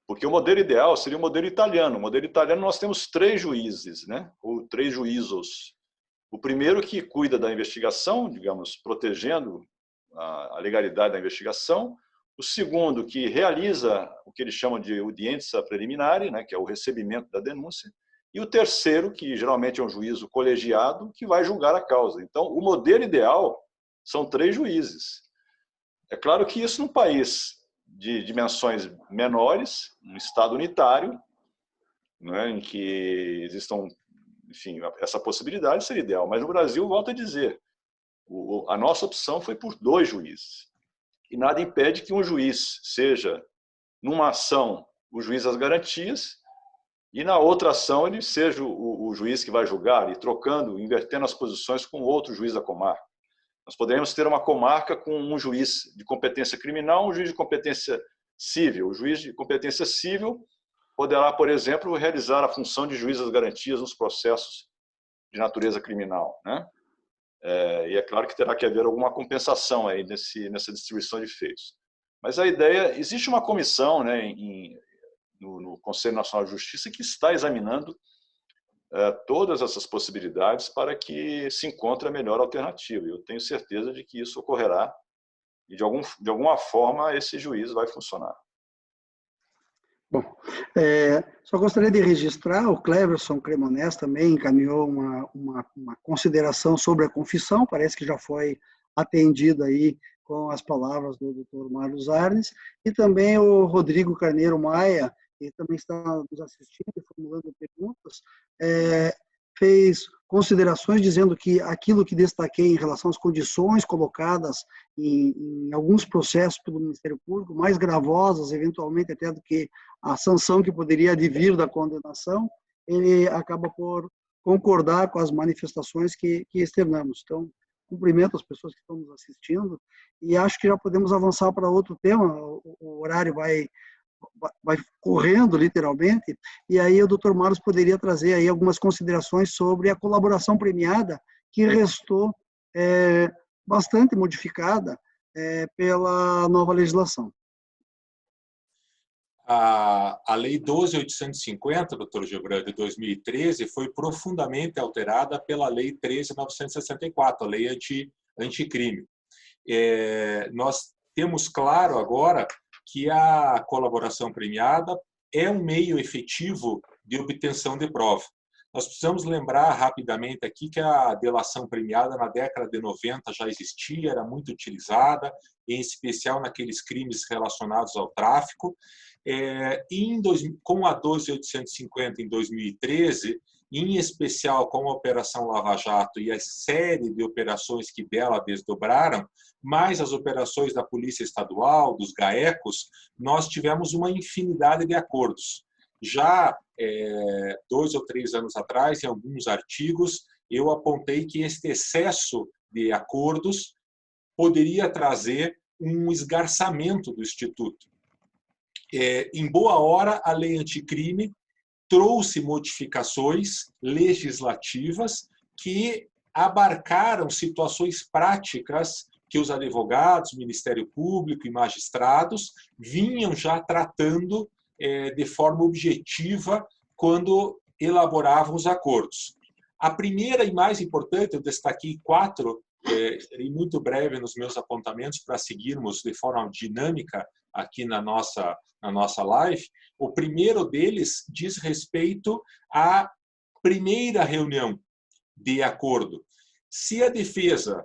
porque o modelo ideal seria o modelo italiano. O modelo italiano nós temos 3 juízes, né? Ou 3 juízos. O primeiro que cuida da investigação, digamos, protegendo a legalidade da investigação. O segundo que realiza o que eles chamam de audiência preliminar, né? Que é o recebimento da denúncia. E o terceiro, que geralmente é um juízo colegiado, que vai julgar a causa. Então, o modelo ideal são 3 juízes. É claro que isso num país de dimensões menores, um estado unitário, né, em que existam, enfim, essa possibilidade seria ideal. Mas no Brasil, volto a dizer, a nossa opção foi por 2 juízes. E nada impede que um juiz seja, numa ação, o juiz das garantias, e na outra ação ele seja o juiz que vai julgar, e trocando, invertendo as posições com outro juiz da comarca. Nós poderíamos ter uma comarca com um juiz de competência criminal, um juiz de competência civil. O juiz de competência civil poderá, por exemplo, realizar a função de juiz das garantias nos processos de natureza criminal, né? E é claro que terá que haver alguma compensação aí nessa distribuição de feitos. Mas a ideia, existe uma comissão, né, no Conselho Nacional de Justiça que está examinando todas essas possibilidades para que se encontre a melhor alternativa. Eu tenho certeza de que isso ocorrerá e, de alguma forma, esse juiz vai funcionar. Bom, só gostaria de registrar, o Cleverson Cremonés também encaminhou uma consideração sobre a confissão, parece que já foi atendido aí com as palavras do Dr. Marlos Arnes, e também o Rodrigo Carneiro Maia, que também está nos assistindo e formulando perguntas, fez considerações dizendo que aquilo que destaquei em relação às condições colocadas em alguns processos pelo Ministério Público, mais gravosas, eventualmente até do que a sanção que poderia advir da condenação, ele acaba por concordar com as manifestações que externamos. Então, cumprimento as pessoas que estão nos assistindo e acho que já podemos avançar para outro tema. O horário vai correndo, literalmente, e aí o Dr. Marlos poderia trazer aí algumas considerações sobre a colaboração premiada, que restou bastante modificada pela nova legislação. A Lei 12.850, doutor Gebran, de 2013, foi profundamente alterada pela Lei 13.964, a Lei Anticrime. Nós temos claro agora que a colaboração premiada é um meio efetivo de obtenção de prova. Nós precisamos lembrar rapidamente aqui que a delação premiada na década de 90 já existia, era muito utilizada, em especial naqueles crimes relacionados ao tráfico. Com a 12.850 em 2013, em especial com a Operação Lava Jato e a série de operações que dela desdobraram, mais as operações da Polícia Estadual, dos GAECOS, nós tivemos uma infinidade de acordos. Já 2 ou 3 anos atrás, em alguns artigos, eu apontei que este excesso de acordos poderia trazer um esgarçamento do Instituto. Em boa hora, a Lei Anticrime trouxe modificações legislativas que abarcaram situações práticas que os advogados, Ministério Público e magistrados vinham já tratando de forma objetiva quando elaboravam os acordos. A primeira e mais importante, eu destaquei 4, serei muito breve nos meus apontamentos para seguirmos de forma dinâmica aqui na nossa live. O primeiro deles diz respeito à primeira reunião de acordo. Se a defesa,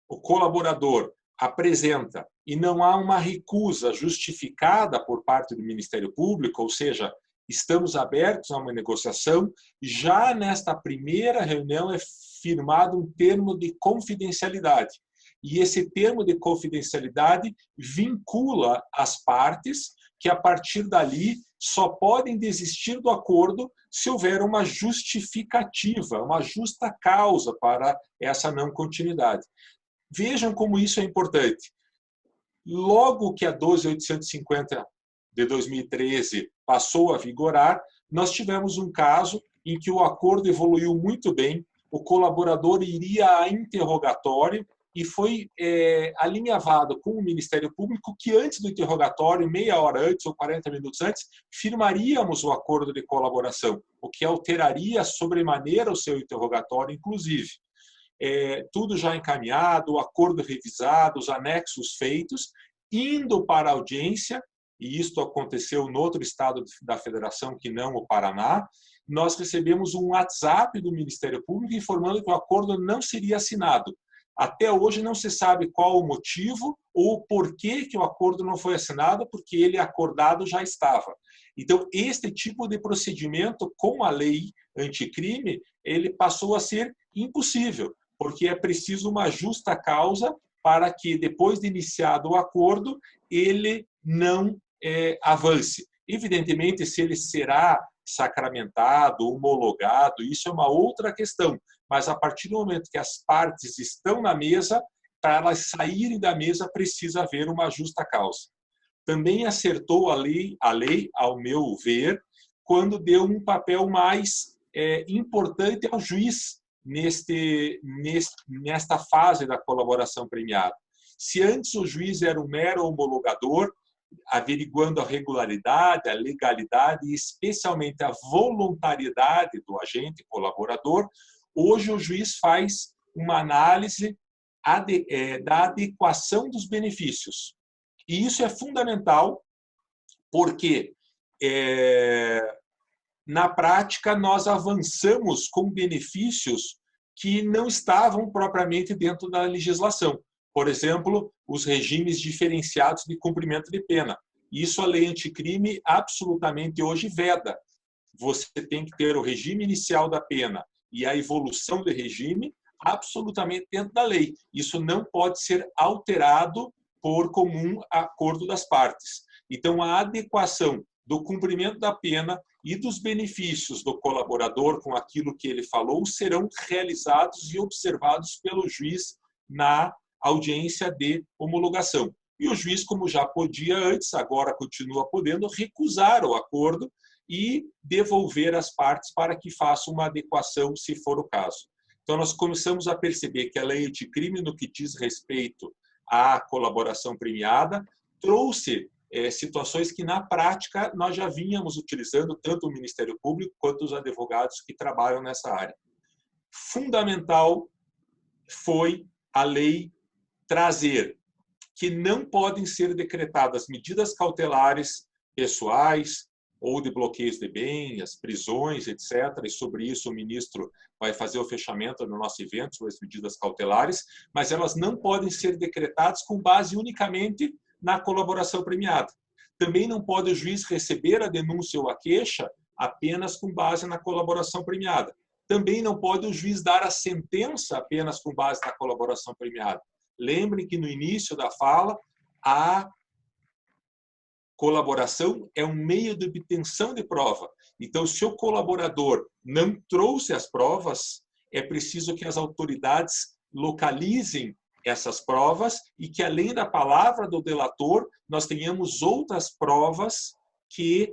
o colaborador, apresenta e não há uma recusa justificada por parte do Ministério Público, ou seja, estamos abertos a uma negociação, já nesta primeira reunião é firmado um termo de confidencialidade. E esse termo de confidencialidade vincula as partes que, a partir dali, só podem desistir do acordo se houver uma justificativa, uma justa causa para essa não continuidade. Vejam como isso é importante. Logo que a 12.850 de 2013 passou a vigorar, nós tivemos um caso em que o acordo evoluiu muito bem, o colaborador iria a interrogatório e foi alinhavado com o Ministério Público que antes do interrogatório, meia hora antes ou 40 minutos antes, firmaríamos o acordo de colaboração, o que alteraria sobremaneira o seu interrogatório, inclusive. Tudo já encaminhado, o acordo revisado, os anexos feitos, indo para a audiência, e isto aconteceu no outro estado da federação que não o Paraná, nós recebemos um WhatsApp do Ministério Público informando que o acordo não seria assinado. Até hoje não se sabe qual o motivo ou por que o acordo não foi assinado, porque ele acordado já estava. Então, este tipo de procedimento com a lei anticrime, ele passou a ser impossível, porque é preciso uma justa causa para que, depois de iniciado o acordo, ele não avance. Evidentemente, se ele será sacramentado, homologado, isso é uma outra questão. Mas, a partir do momento que as partes estão na mesa, para elas saírem da mesa, precisa haver uma justa causa. Também acertou a lei, ao meu ver, quando deu um papel mais importante ao juiz nesta fase da colaboração premiada. Se antes o juiz era um mero homologador, averiguando a regularidade, a legalidade e especialmente a voluntariedade do agente colaborador, hoje o juiz faz uma análise da adequação dos benefícios. E isso é fundamental porque, na prática, nós avançamos com benefícios que não estavam propriamente dentro da legislação. Por exemplo, os regimes diferenciados de cumprimento de pena. Isso a lei anticrime absolutamente hoje veda. Você tem que ter o regime inicial da pena e a evolução do regime absolutamente dentro da lei. Isso não pode ser alterado por comum acordo das partes. Então, a adequação do cumprimento da pena e dos benefícios do colaborador com aquilo que ele falou serão realizados e observados pelo juiz na audiência de homologação. E o juiz, como já podia antes, agora continua podendo recusar o acordo e devolver as partes para que façam uma adequação, se for o caso. Então, nós começamos a perceber que a lei anticrime, no que diz respeito à colaboração premiada, trouxe situações que, na prática, nós já vínhamos utilizando, tanto o Ministério Público quanto os advogados que trabalham nessa área. Fundamental foi a lei trazer que não podem ser decretadas medidas cautelares pessoais ou de bloqueios de bens, prisões, etc. E sobre isso o ministro vai fazer o fechamento no nosso evento sobre as medidas cautelares, mas elas não podem ser decretadas com base unicamente na colaboração premiada. Também não pode o juiz receber a denúncia ou a queixa apenas com base na colaboração premiada. Também não pode o juiz dar a sentença apenas com base na colaboração premiada. Lembrem que no início da fala, a colaboração é um meio de obtenção de prova. Então, se o colaborador não trouxe as provas, é preciso que as autoridades localizem essas provas e que, além da palavra do delator, nós tenhamos outras provas que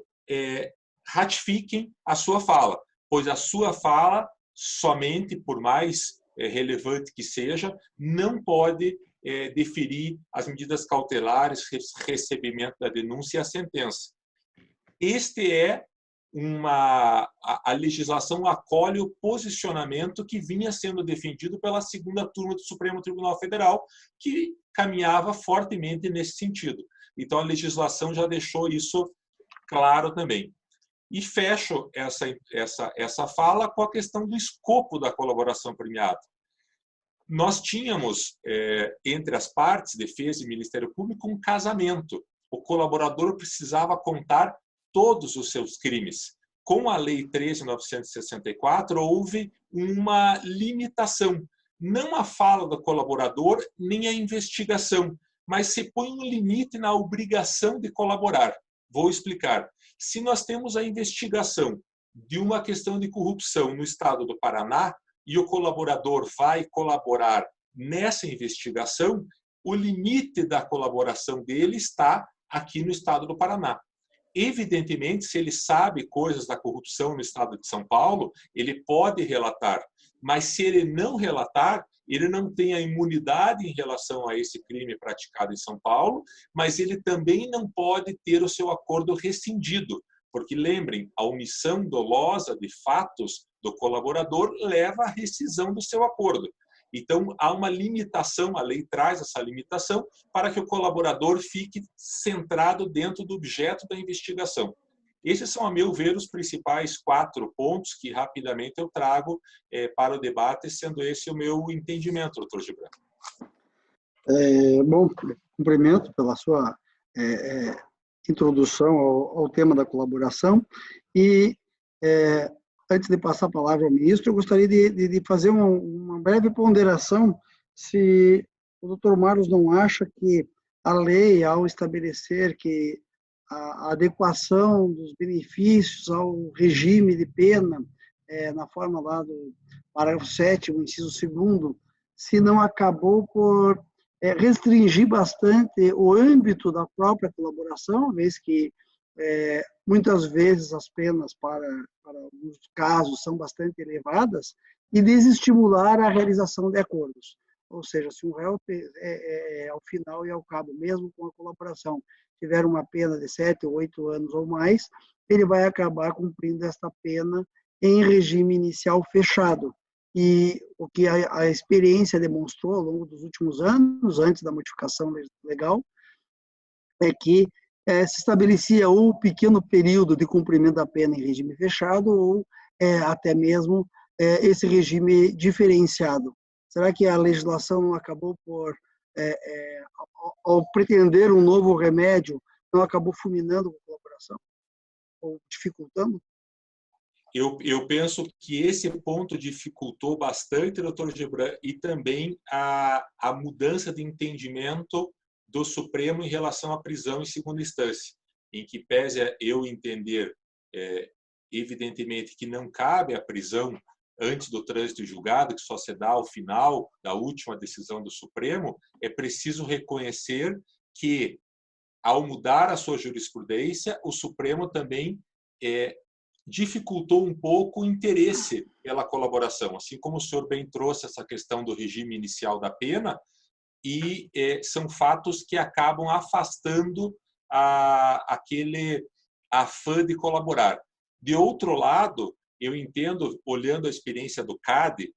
ratifiquem a sua fala, pois a sua fala, somente por mais relevante que seja, não pode deferir as medidas cautelares, recebimento da denúncia e a sentença. A legislação acolhe o posicionamento que vinha sendo defendido pela segunda turma do Supremo Tribunal Federal, que caminhava fortemente nesse sentido. Então, a legislação já deixou isso claro também. E fecho essa fala com a questão do escopo da colaboração premiada. Nós tínhamos, entre as partes, defesa e Ministério Público, um casamento. O colaborador precisava contar todos os seus crimes. Com a Lei 13.964, houve uma limitação. Não a fala do colaborador, nem a investigação, mas se põe um limite na obrigação de colaborar. Vou explicar. Se nós temos a investigação de uma questão de corrupção no estado do Paraná e o colaborador vai colaborar nessa investigação, o limite da colaboração dele está aqui no estado do Paraná. Evidentemente, se ele sabe coisas da corrupção no estado de São Paulo, ele pode relatar, mas se ele não relatar, ele não tem a imunidade em relação a esse crime praticado em São Paulo, mas ele também não pode ter o seu acordo rescindido, porque lembrem, a omissão dolosa de fatos do colaborador leva à rescisão do seu acordo. Então, há uma limitação, a lei traz essa limitação para que o colaborador fique centrado dentro do objeto da investigação. Esses são, a meu ver, os principais 4 pontos que rapidamente eu trago para o debate, sendo esse o meu entendimento, doutor Gibran. Bom, cumprimento pela sua introdução ao tema da colaboração e, antes de passar a palavra ao ministro, eu gostaria de fazer uma breve ponderação se o doutor Marlos não acha que a lei, ao estabelecer que a adequação dos benefícios ao regime de pena, na forma lá do parágrafo 7º, inciso 2º, se não acabou por restringir bastante o âmbito da própria colaboração, vez que muitas vezes as penas para alguns casos são bastante elevadas, e desestimular a realização de acordos. Ou seja, se um réu, ao final e ao cabo, mesmo com a colaboração, tiver uma pena de 7 ou 8 anos ou mais, ele vai acabar cumprindo esta pena em regime inicial fechado. E o que a experiência demonstrou ao longo dos últimos anos, antes da modificação legal, é que se estabelecia ou pequeno período de cumprimento da pena em regime fechado ou até mesmo esse regime diferenciado. Será que a legislação não acabou por, ao pretender um novo remédio, não acabou fulminando a colaboração ou dificultando? Eu penso que esse ponto dificultou bastante, doutor Gibran, e também a mudança de entendimento do Supremo em relação à prisão em segunda instância, em que pese eu entender, evidentemente, que não cabe a prisão antes do trânsito julgado, que só se dá ao final da última decisão do Supremo, é preciso reconhecer que, ao mudar a sua jurisprudência, o Supremo também dificultou um pouco o interesse pela colaboração, assim como o senhor bem trouxe essa questão do regime inicial da pena, e são fatos que acabam afastando aquele afã de colaborar. De outro lado, eu entendo, olhando a experiência do CADE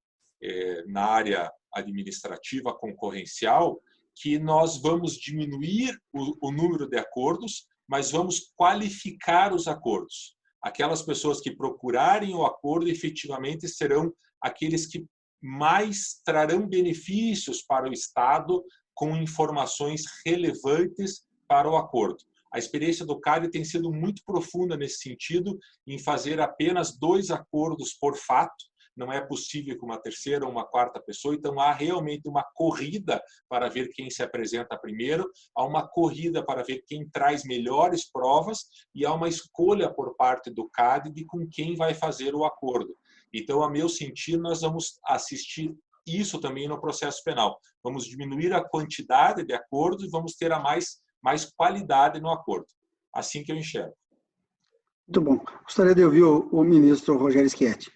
na área administrativa concorrencial, que nós vamos diminuir o número de acordos, mas vamos qualificar os acordos. Aquelas pessoas que procurarem o acordo efetivamente serão aqueles que mais trarão benefícios para o Estado com informações relevantes para o acordo. A experiência do CADE tem sido muito profunda nesse sentido, em fazer apenas 2 acordos por fato. Não é possível com uma terceira ou uma quarta pessoa, então há realmente uma corrida para ver quem se apresenta primeiro, há uma corrida para ver quem traz melhores provas e há uma escolha por parte do CADE de com quem vai fazer o acordo. Então, a meu sentir, nós vamos assistir isso também no processo penal. Vamos diminuir a quantidade de acordos e vamos ter mais qualidade no acordo. Assim que eu enxergo. Muito bom. Gostaria de ouvir o ministro Rogério Schietti.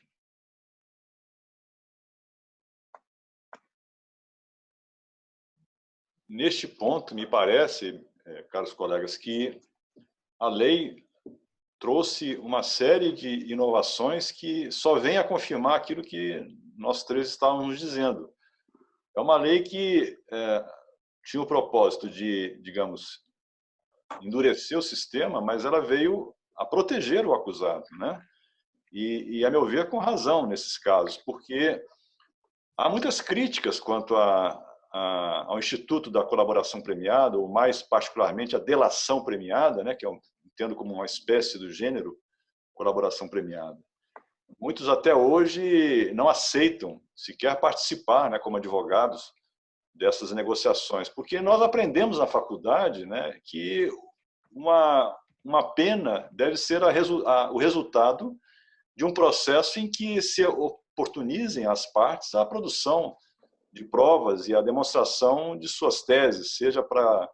Neste ponto, me parece, caros colegas, que a lei trouxe uma série de inovações que só vem a confirmar aquilo que nós 3 estávamos dizendo. É uma lei que tinha o propósito de, digamos, endurecer o sistema, mas ela veio a proteger o acusado, né? E a meu ver, com razão nesses casos, porque há muitas críticas quanto ao Instituto da Colaboração Premiada, ou mais particularmente a delação premiada, né, que eu entendo como uma espécie do gênero colaboração premiada. Muitos até hoje não aceitam sequer participar, né, como advogados dessas negociações, porque nós aprendemos na faculdade, né, que uma uma pena deve ser o resultado de um processo em que se oportunizem as partes a produção de provas e a demonstração de suas teses, seja para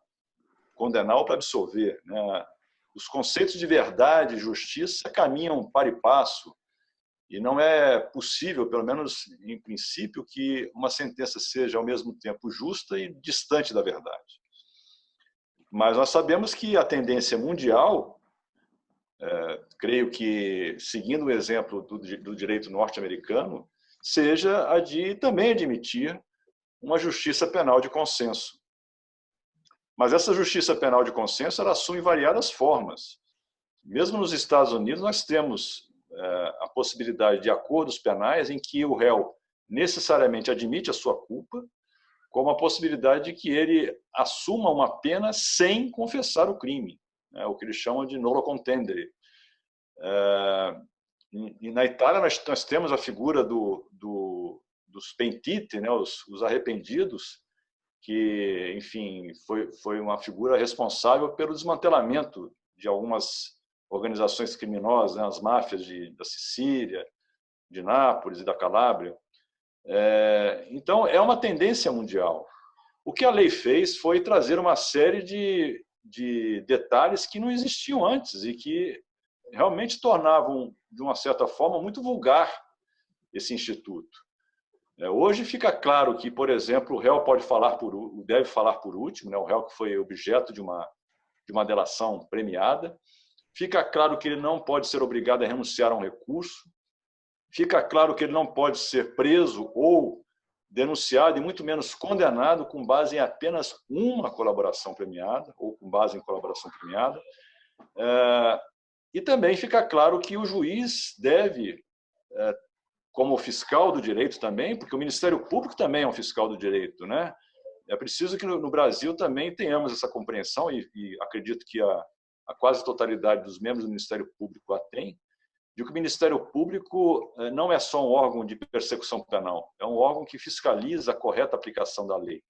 condenar ou para absolver, né? Os conceitos de verdade e justiça caminham para e passo, e não é possível, pelo menos em princípio, que uma sentença seja ao mesmo tempo justa e distante da verdade. Mas nós sabemos que a tendência mundial, creio que, seguindo o exemplo do direito norte-americano, seja a de também admitir uma justiça penal de consenso. Mas essa justiça penal de consenso ela assume variadas formas. Mesmo nos Estados Unidos, nós temos a possibilidade de acordos penais em que o réu necessariamente admite a sua culpa, como a possibilidade de que ele assuma uma pena sem confessar o crime, né? O que eles chamam de nolo contendere. E na Itália, nós temos a figura dos pentiti, né? Os arrependidos, que, enfim, foi uma figura responsável pelo desmantelamento de algumas organizações criminosas, né? As máfias da Sicília, de Nápoles e da Calábria. Então, é uma tendência mundial. O que a lei fez foi trazer uma série de detalhes que não existiam antes e que realmente tornavam, de uma certa forma, muito vulgar esse instituto. Hoje fica claro que, por exemplo, o réu deve falar por último, né? O réu que foi objeto de uma delação premiada. Fica claro que ele não pode ser obrigado a renunciar a um recurso. Fica claro que ele não pode ser preso ou denunciado, e muito menos condenado, com base em apenas uma colaboração premiada, ou com base em colaboração premiada. E também fica claro que o juiz deve, como fiscal do direito também, porque o Ministério Público também é um fiscal do direito, né? É preciso que no Brasil também tenhamos essa compreensão, e acredito que a quase totalidade dos membros do Ministério Público a tem, de que o Ministério Público não é só um órgão de persecução penal, é um órgão que fiscaliza a correta aplicação da lei.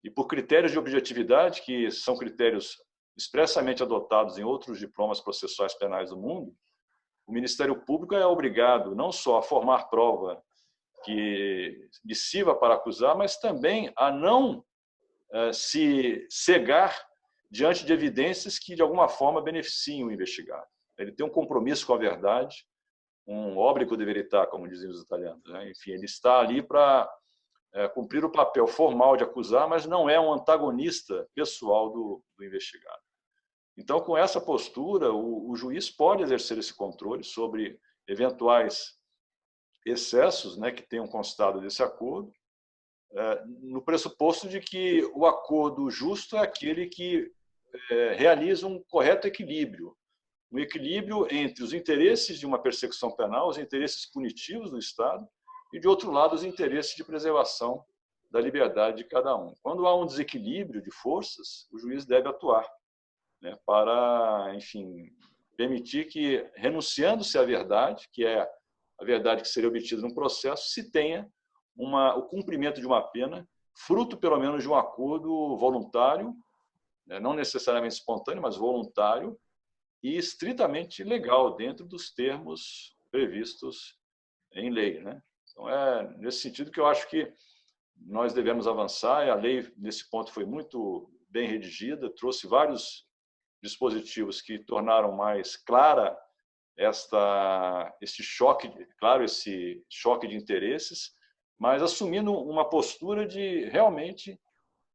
E por critérios de objetividade, que são critérios expressamente adotados em outros diplomas processuais penais do mundo, o Ministério Público é obrigado não só a formar prova que lhe sirva para acusar, mas também a não se cegar diante de evidências que, de alguma forma, beneficiem o investigado. Ele tem um compromisso com a verdade, um obbligo de verità, como dizem os italianos, né? Enfim, ele está ali para cumprir o papel formal de acusar, mas não é um antagonista pessoal do investigado. Então, com essa postura, o juiz pode exercer esse controle sobre eventuais excessos, né, que tenham constado desse acordo, no pressuposto de que o acordo justo é aquele que realiza um correto equilíbrio, um equilíbrio entre os interesses de uma persecução penal, os interesses punitivos do Estado, e, de outro lado, os interesses de preservação da liberdade de cada um. Quando há um desequilíbrio de forças, o juiz deve atuar, né, para, enfim, permitir que, renunciando-se à verdade, que é a verdade que seria obtida num processo, se tenha o cumprimento de uma pena, fruto, pelo menos, de um acordo voluntário, né, não necessariamente espontâneo, mas voluntário, e estritamente legal, dentro dos termos previstos em lei, né? Então, é nesse sentido que eu acho que nós devemos avançar, e a lei, nesse ponto, foi muito bem redigida, trouxe vários dispositivos que tornaram mais clara esse choque de interesses, mas assumindo uma postura de realmente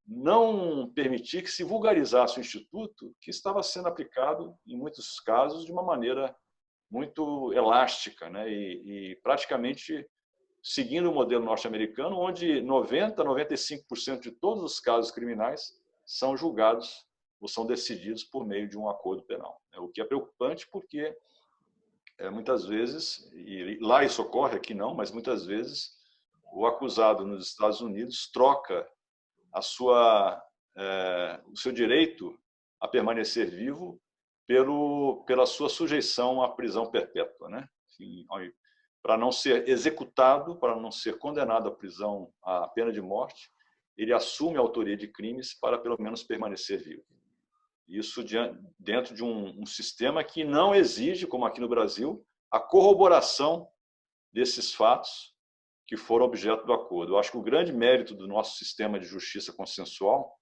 não permitir que se vulgarizasse o Instituto, que estava sendo aplicado, em muitos casos, de uma maneira muito elástica, né? E praticamente seguindo o modelo norte-americano, onde 90% a 95% de todos os casos criminais são julgados ou são decididos por meio de um acordo penal. O que é preocupante porque, muitas vezes, e lá isso ocorre, aqui não, mas muitas vezes o acusado nos Estados Unidos troca o seu direito a permanecer vivo pela sua sujeição à prisão perpétua, né? Para não ser executado, para não ser condenado à pena de morte, ele assume a autoria de crimes para, pelo menos, permanecer vivo. Isso dentro de um sistema que não exige, como aqui no Brasil, a corroboração desses fatos que foram objeto do acordo. Eu acho que o grande mérito do nosso sistema de justiça consensual,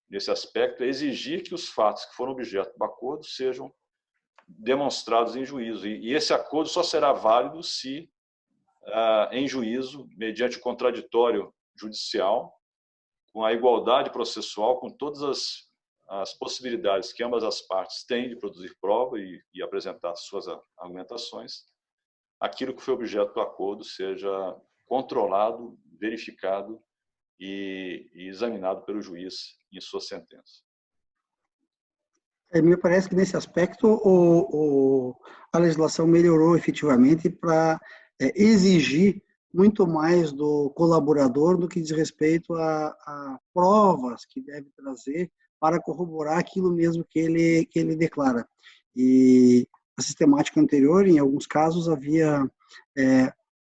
nesse aspecto, é exigir que os fatos que foram objeto do acordo sejam demonstrados em juízo. E esse acordo só será válido se, em juízo, mediante o contraditório judicial, com a igualdade processual, com todas as possibilidades que ambas as partes têm de produzir prova e apresentar suas argumentações, aquilo que foi objeto do acordo seja controlado, verificado e examinado pelo juiz em sua sentença. Me parece que, nesse aspecto, a legislação melhorou efetivamente para exigir muito mais do colaborador do que diz respeito a provas que deve trazer para corroborar aquilo mesmo que ele declara. E a sistemática anterior, em alguns casos, havia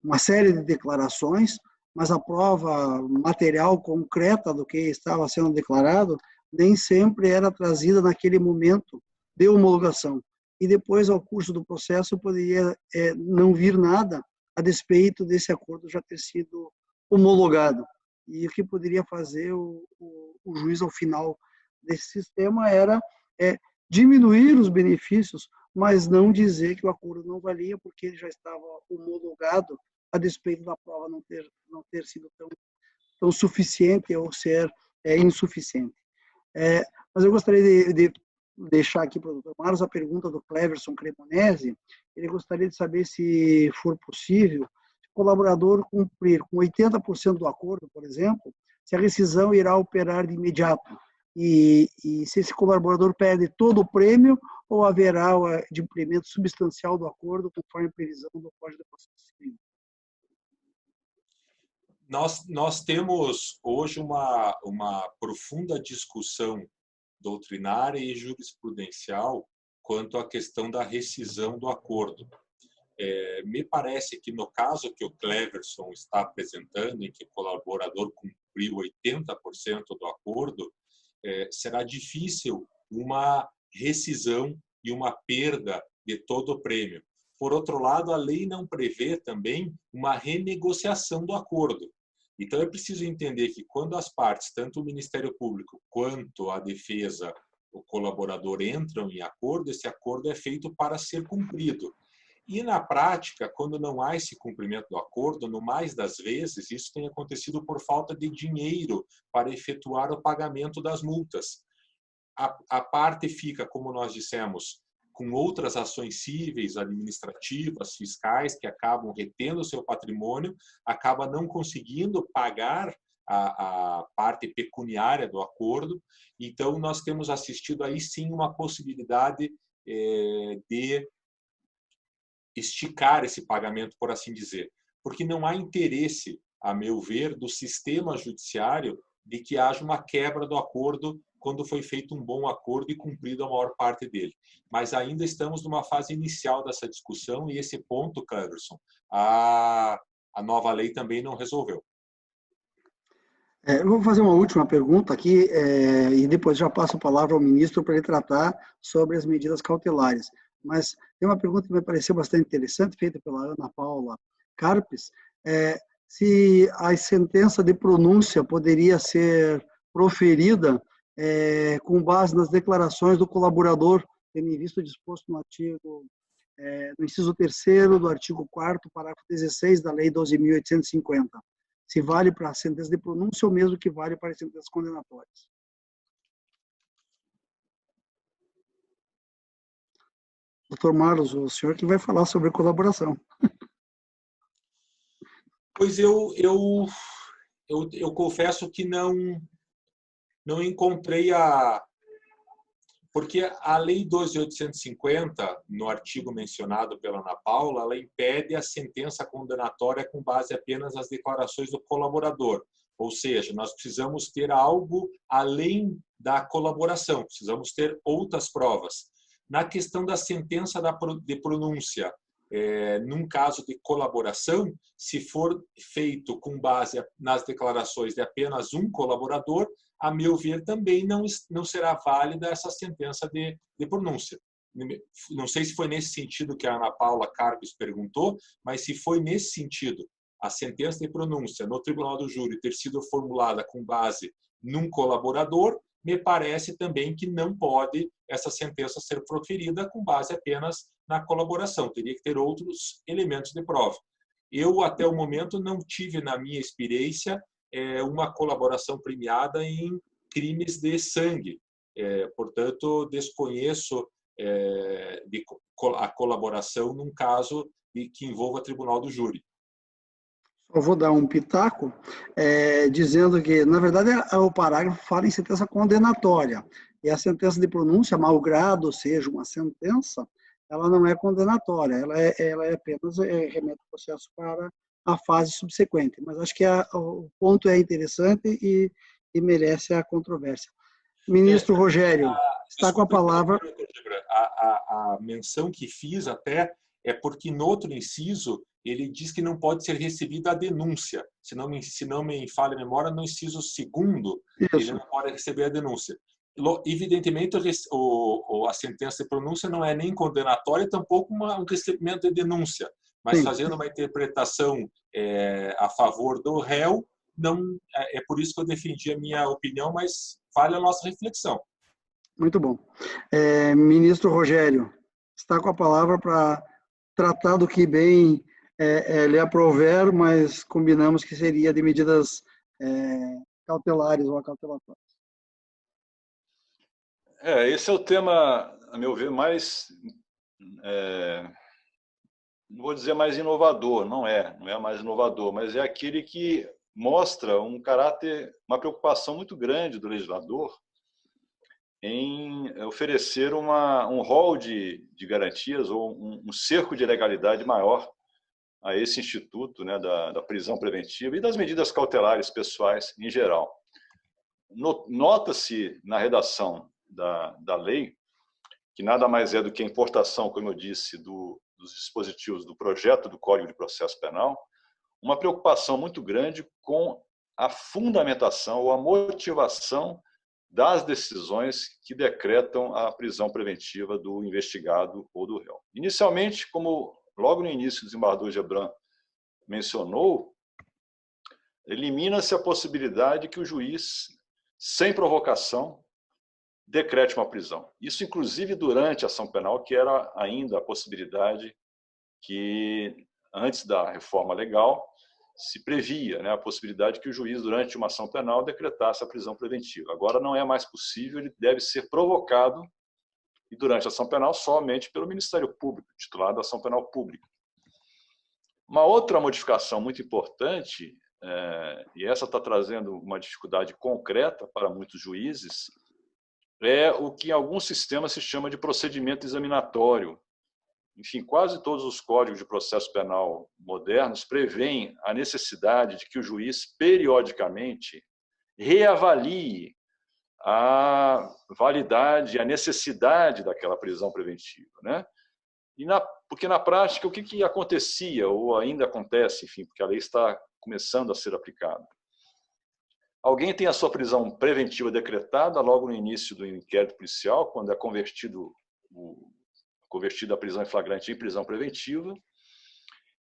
uma série de declarações, mas a prova material concreta do que estava sendo declarado nem sempre era trazida naquele momento de homologação. E depois, ao curso do processo, poderia não vir nada a despeito desse acordo já ter sido homologado. E o que poderia fazer o juiz ao final desse sistema era diminuir os benefícios, mas não dizer que o acordo não valia porque ele já estava homologado, a despeito da prova não ter sido tão suficiente ou ser insuficiente. Mas eu gostaria de deixar aqui para o Dr. Marlos a pergunta do Cleverson Cremonese. Ele gostaria de saber, se for possível, se o colaborador cumprir com 80% do acordo, por exemplo, se a rescisão irá operar de imediato e se esse colaborador perde todo o prêmio ou haverá o adimplemento substancial do acordo conforme a previsão do Código de Processo Civil. Nós temos hoje uma profunda discussão doutrinária e jurisprudencial quanto à questão da rescisão do acordo. Me parece que no caso que o Cleverson está apresentando, em que o colaborador cumpriu 80% do acordo, será difícil uma rescisão e uma perda de todo o prêmio. Por outro lado, a lei não prevê também uma renegociação do acordo. Então, é preciso entender que quando as partes, tanto o Ministério Público quanto a defesa, o colaborador, entram em acordo, esse acordo é feito para ser cumprido. E, na prática, quando não há esse cumprimento do acordo, no mais das vezes, isso tem acontecido por falta de dinheiro para efetuar o pagamento das multas. A parte fica, como nós dissemos, com outras ações cíveis, administrativas, fiscais, que acabam retendo o seu patrimônio, acaba não conseguindo pagar a parte pecuniária do acordo. Então, nós temos assistido aí sim uma possibilidade de esticar esse pagamento, por assim dizer, porque não há interesse, a meu ver, do sistema judiciário de que haja uma quebra do acordo quando foi feito um bom acordo e cumprido a maior parte dele. Mas ainda estamos numa fase inicial dessa discussão e esse ponto, Cleverson, a nova lei também não resolveu. Eu vou fazer uma última pergunta aqui e depois já passo a palavra ao ministro para ele tratar sobre as medidas cautelares. Mas tem uma pergunta que me pareceu bastante interessante, feita pela Ana Paula Carpes, se a sentença de pronúncia poderia ser proferida com base nas declarações do colaborador, tendo em vista o disposto no artigo, no inciso 3º do artigo 4º, parágrafo 16 da Lei 12.850. Se vale para a sentença de pronúncia ou mesmo que vale para as sentenças condenatórias. Doutor Marlos, o senhor que vai falar sobre colaboração. Pois eu confesso que não encontrei porque a Lei 12.850, no artigo mencionado pela Ana Paula, ela impede a sentença condenatória com base apenas nas declarações do colaborador. Ou seja, nós precisamos ter algo além da colaboração, precisamos ter outras provas. Na questão da sentença de pronúncia, num caso de colaboração, se for feito com base nas declarações de apenas um colaborador, a meu ver, também não será válida essa sentença de pronúncia. Não sei se foi nesse sentido que a Ana Paula Carpes perguntou, mas se foi nesse sentido, a sentença de pronúncia no Tribunal do Júri ter sido formulada com base num colaborador, me parece também que não pode essa sentença ser proferida com base apenas na colaboração. Teria que ter outros elementos de prova. Eu, até o momento, não tive na minha experiência uma colaboração premiada em crimes de sangue. Portanto, desconheço a colaboração num caso que envolva Tribunal do Júri. Eu vou dar um pitaco, dizendo que, na verdade, o parágrafo fala em sentença condenatória. E a sentença de pronúncia, malgrado seja uma sentença, ela não é condenatória, ela é apenas remete o processo para a fase subsequente. Mas acho que o ponto é interessante e merece a controvérsia. Ministro Rogério, está com a palavra. A menção que fiz até é porque no outro inciso ele diz que não pode ser recebida a denúncia. Se não me falha a memória, no inciso 2º, ele não pode receber a denúncia. Evidentemente, a sentença de pronúncia não é nem condenatória, tampouco um recebimento de denúncia. Mas fazendo uma interpretação a favor do réu, não, é por isso que eu defendi a minha opinião, mas vale a nossa reflexão. Muito bom. Ministro Rogério, está com a palavra para tratar do que bem lhe aprouver, mas combinamos que seria de medidas cautelares ou acautelatórias. Esse é o tema, a meu ver, mais, não vou dizer mais inovador, não é mais inovador, mas é aquele que mostra um caráter, uma preocupação muito grande do legislador em oferecer um rol de garantias ou um cerco de legalidade maior a esse instituto, né, da prisão preventiva e das medidas cautelares pessoais em geral. Nota-se na redação da lei, que nada mais é do que a importação, como eu disse, dos dispositivos do projeto do Código de Processo Penal, uma preocupação muito grande com a fundamentação ou a motivação das decisões que decretam a prisão preventiva do investigado ou do réu. Inicialmente, como logo no início o desembargador Gebran mencionou, elimina-se a possibilidade que o juiz, sem provocação, decrete uma prisão. Isso, inclusive, durante a ação penal, que era ainda a possibilidade que, antes da reforma legal, se previa, né, a possibilidade que o juiz, durante uma ação penal, decretasse a prisão preventiva. Agora não é mais possível, ele deve ser provocado, e durante a ação penal, somente pelo Ministério Público, titular da ação penal pública. Uma outra modificação muito importante, e essa está trazendo uma dificuldade concreta para muitos juízes, é o que em alguns sistemas se chama de procedimento examinatório. Enfim, quase todos os códigos de processo penal modernos prevêem a necessidade de que o juiz, periodicamente, reavalie a validade, a necessidade daquela prisão preventiva, né? Porque na prática, o que acontecia, ou ainda acontece, enfim, porque a lei está começando a ser aplicada. Alguém tem a sua prisão preventiva decretada logo no início do inquérito policial, quando é convertida a prisão em flagrante em prisão preventiva,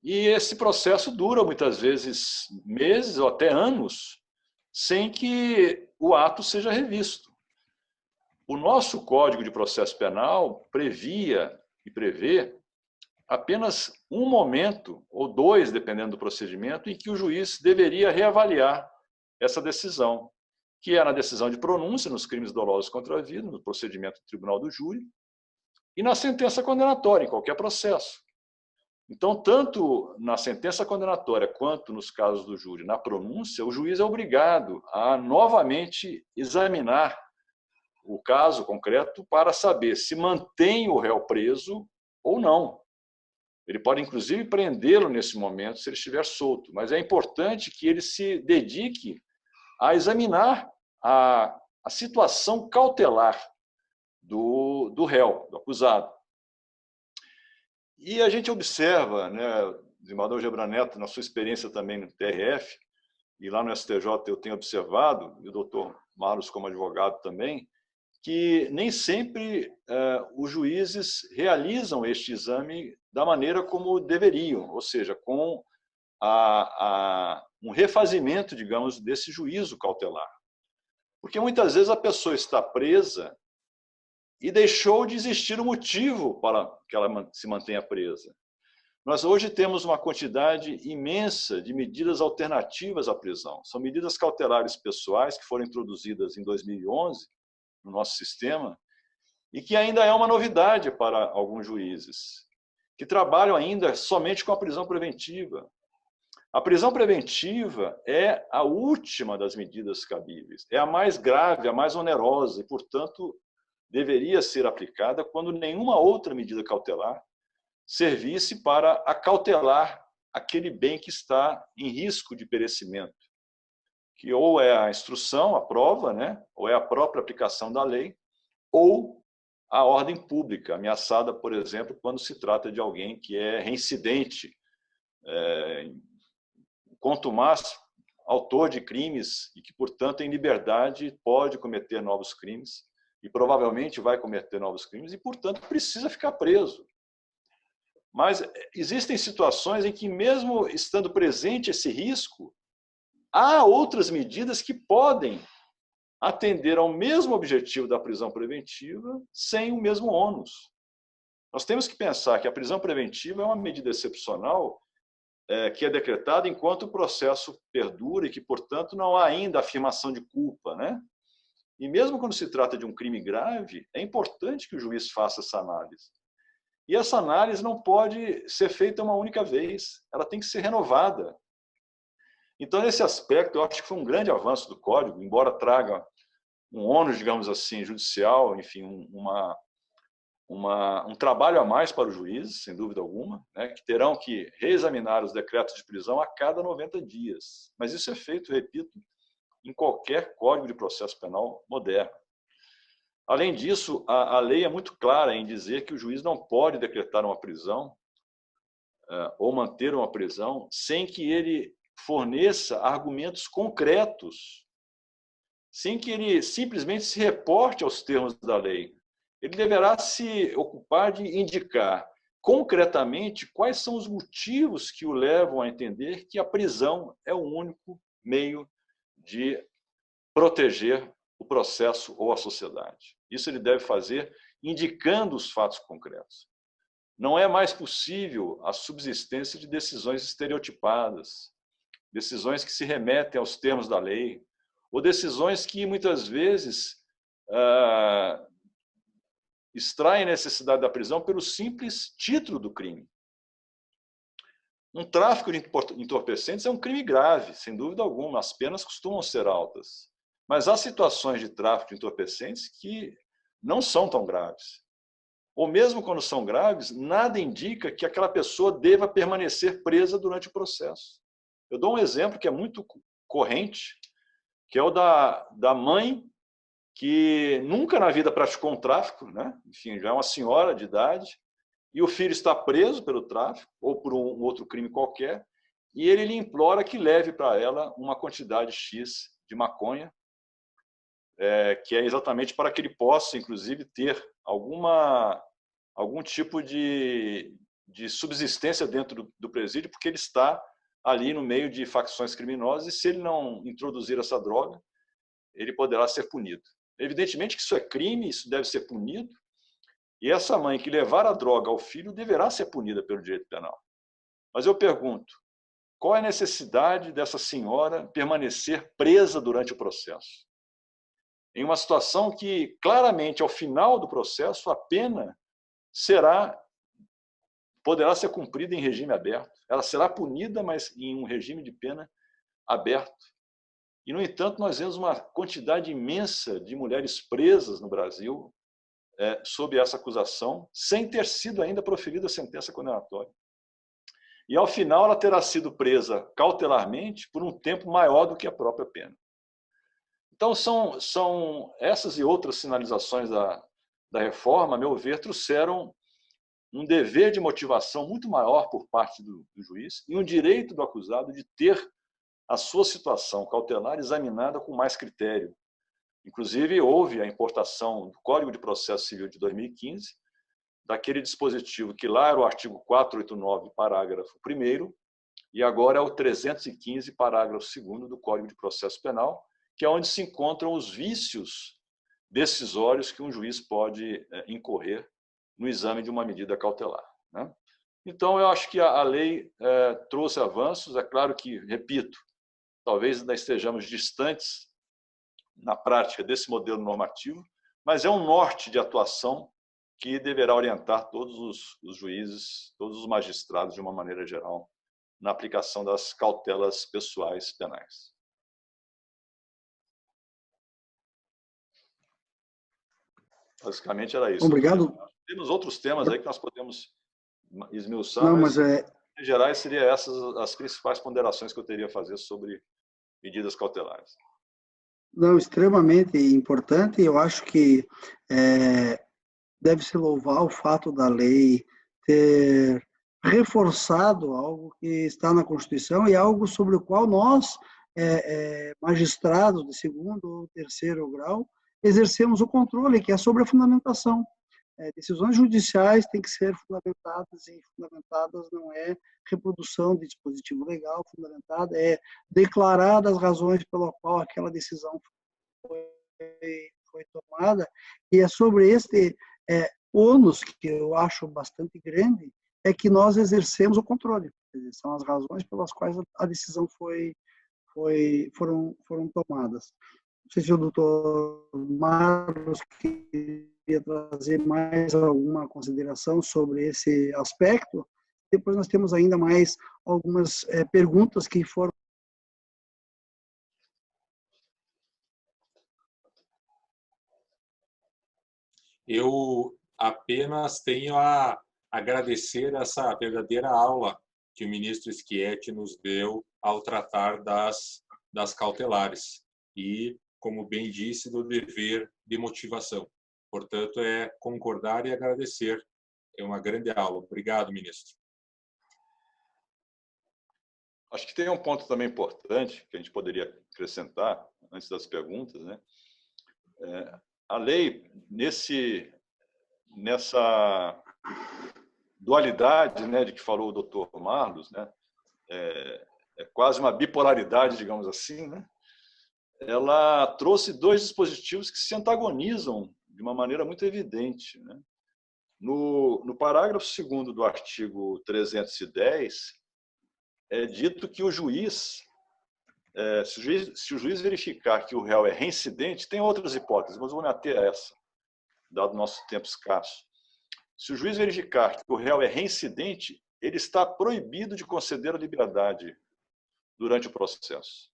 e esse processo dura muitas vezes meses ou até anos, sem que o ato seja revisto. O nosso Código de Processo Penal previa e prevê apenas um momento, ou dois, dependendo do procedimento, em que o juiz deveria reavaliar essa decisão, que é na decisão de pronúncia nos crimes dolosos contra a vida, no procedimento do Tribunal do Júri, e na sentença condenatória, em qualquer processo. Então, tanto na sentença condenatória quanto nos casos do júri, na pronúncia, o juiz é obrigado a novamente examinar o caso concreto para saber se mantém o réu preso ou não. Ele pode, inclusive, prendê-lo nesse momento se ele estiver solto, mas é importante que ele se dedique a examinar a situação cautelar do réu, do acusado. E a gente observa, né, o desembargador Gebran Neto, na sua experiência também no TRF, e lá no STJ eu tenho observado, e o doutor Marlos como advogado também, que nem sempre os juízes realizam este exame da maneira como deveriam, ou seja, com um refazimento, digamos, desse juízo cautelar. Porque muitas vezes a pessoa está presa e deixou de existir o motivo para que ela se mantenha presa. Nós hoje temos uma quantidade imensa de medidas alternativas à prisão. São medidas cautelares pessoais que foram introduzidas em 2011 no nosso sistema e que ainda é uma novidade para alguns juízes, que trabalham ainda somente com a prisão preventiva. A prisão preventiva é a última das medidas cabíveis, é a mais grave, a mais onerosa e, portanto, deveria ser aplicada quando nenhuma outra medida cautelar servisse para acautelar aquele bem que está em risco de perecimento, que ou é a instrução, a prova, né, ou é a própria aplicação da lei, ou a ordem pública, ameaçada, por exemplo, quando se trata de alguém que é reincidente, contumaz, autor de crimes e que, portanto, em liberdade pode cometer novos crimes e provavelmente vai cometer novos crimes e, portanto, precisa ficar preso. Mas existem situações em que, mesmo estando presente esse risco, há outras medidas que podem atender ao mesmo objetivo da prisão preventiva sem o mesmo ônus. Nós temos que pensar que a prisão preventiva é uma medida excepcional que é decretada enquanto o processo perdura e que, portanto, não há ainda afirmação de culpa, né? E mesmo quando se trata de um crime grave, é importante que o juiz faça essa análise. E essa análise não pode ser feita uma única vez, ela tem que ser renovada. Então, nesse aspecto, eu acho que foi um grande avanço do Código, embora traga um ônus, digamos assim, judicial, enfim, um trabalho a mais para os juízes, sem dúvida alguma, né, que terão que reexaminar os decretos de prisão a cada 90 dias. Mas isso é feito, repito, em qualquer Código de Processo Penal moderno. Além disso, a lei é muito clara em dizer que o juiz não pode decretar uma prisão ou manter uma prisão sem que ele forneça argumentos concretos, sem que ele simplesmente se reporte aos termos da lei. Ele deverá se ocupar de indicar concretamente quais são os motivos que o levam a entender que a prisão é o único meio de proteger o processo ou a sociedade. Isso ele deve fazer indicando os fatos concretos. Não é mais possível a subsistência de decisões estereotipadas, decisões que se remetem aos termos da lei, ou decisões que muitas vezes extraem a necessidade da prisão pelo simples título do crime. Um tráfico de entorpecentes é um crime grave, sem dúvida alguma, as penas costumam ser altas. Mas há situações de tráfico de entorpecentes que não são tão graves. Ou mesmo quando são graves, nada indica que aquela pessoa deva permanecer presa durante o processo. Eu dou um exemplo que é muito corrente, que é o da mãe que nunca na vida praticou um tráfico, né? Enfim, já é uma senhora de idade, e o filho está preso pelo tráfico ou por um outro crime qualquer, e ele lhe implora que leve para ela uma quantidade X de maconha, que é exatamente para que ele possa, inclusive, ter algum tipo de subsistência dentro do presídio, porque ele está ali no meio de facções criminosas e se ele não introduzir essa droga, ele poderá ser punido. Evidentemente que isso é crime, isso deve ser punido, e essa mãe que levar a droga ao filho deverá ser punida pelo direito penal. Mas eu pergunto, qual é a necessidade dessa senhora permanecer presa durante o processo? Em uma situação que, claramente, ao final do processo, a pena poderá ser cumprida em regime aberto. Ela será punida, mas em um regime de pena aberto. E, no entanto, nós vemos uma quantidade imensa de mulheres presas no Brasil sob essa acusação, sem ter sido ainda proferida a sentença condenatória. E, ao final, ela terá sido presa cautelarmente por um tempo maior do que a própria pena. Então, são essas e outras sinalizações da reforma, a meu ver, trouxeram um dever de motivação muito maior por parte do juiz e um direito do acusado de ter a sua situação cautelar examinada com mais critério. Inclusive, houve a importação do Código de Processo Civil de 2015, daquele dispositivo que lá era o artigo 489, parágrafo 1º, e agora é o 315, parágrafo 2º do Código de Processo Penal, que é onde se encontram os vícios decisórios que um juiz pode incorrer no exame de uma medida cautelar, né? Então, eu acho que a lei trouxe avanços. É claro que, repito, talvez ainda estejamos distantes na prática desse modelo normativo, mas é um norte de atuação que deverá orientar todos os juízes, todos os magistrados, de uma maneira geral, na aplicação das cautelas pessoais penais. Basicamente era isso. Obrigado. Temos outros temas aí que nós podemos esmiuçar, Não, mas mas em geral seriam essas as principais ponderações que eu teria a fazer sobre medidas cautelares. não, extremamente importante. Eu acho que deve-se louvar o fato da lei ter reforçado algo que está na Constituição e algo sobre o qual nós, magistrados de segundo ou terceiro grau, exercemos o controle, que é sobre a fundamentação. Decisões judiciais têm que ser fundamentadas, e fundamentadas não é reprodução de dispositivo legal, fundamentada é declarar as razões pela qual aquela decisão foi tomada, e é sobre este ônus, que eu acho bastante grande, é que nós exercemos o controle. São as razões pelas quais a decisão foram tomadas. Não sei se o doutor Marlos queria trazer mais alguma consideração sobre esse aspecto. Depois nós temos ainda mais algumas perguntas que foram. Eu apenas tenho a agradecer essa verdadeira aula que o ministro Schietti nos deu ao tratar das cautelares e, como bem disse, do dever de motivação. Portanto, é concordar e agradecer. É uma grande aula. Obrigado, ministro. Acho que tem um ponto também importante que a gente poderia acrescentar antes das perguntas, né? A lei, nessa dualidade, né, de que falou o doutor Marlos, né, é quase uma bipolaridade, digamos assim, né? Ela trouxe dois dispositivos que se antagonizam de uma maneira muito evidente, né? No parágrafo 2º do artigo 310, é dito que o juiz, se o juiz verificar que o réu é reincidente, tem outras hipóteses, mas eu vou me ater a essa, dado o nosso tempo escasso. Se o juiz verificar que o réu é reincidente, ele está proibido de conceder a liberdade durante o processo.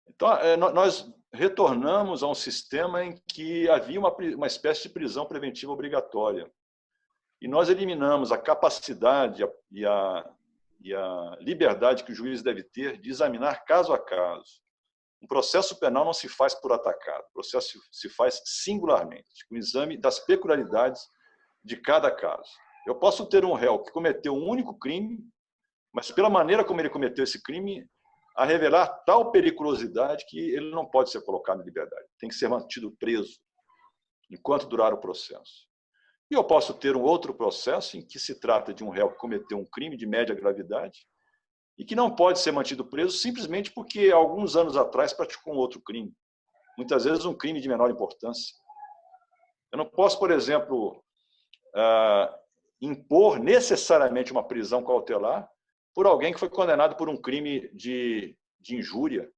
Então, nós retornamos a um sistema em que havia uma espécie de prisão preventiva obrigatória. E nós eliminamos a capacidade e a liberdade que o juiz deve ter de examinar caso a caso. Um processo penal não se faz por atacado, o processo se faz singularmente, com o exame das peculiaridades de cada caso. Eu posso ter um réu que cometeu um único crime, mas pela maneira como ele cometeu esse crime, a revelar tal periculosidade que ele não pode ser colocado em liberdade. Tem que ser mantido preso enquanto durar o processo. E eu posso ter um outro processo em que se trata de um réu que cometeu um crime de média gravidade e que não pode ser mantido preso simplesmente porque, alguns anos atrás, praticou um outro crime. Muitas vezes um crime de menor importância. Eu não posso, por exemplo, impor necessariamente uma prisão cautelar por alguém que foi condenado por um crime de injúria,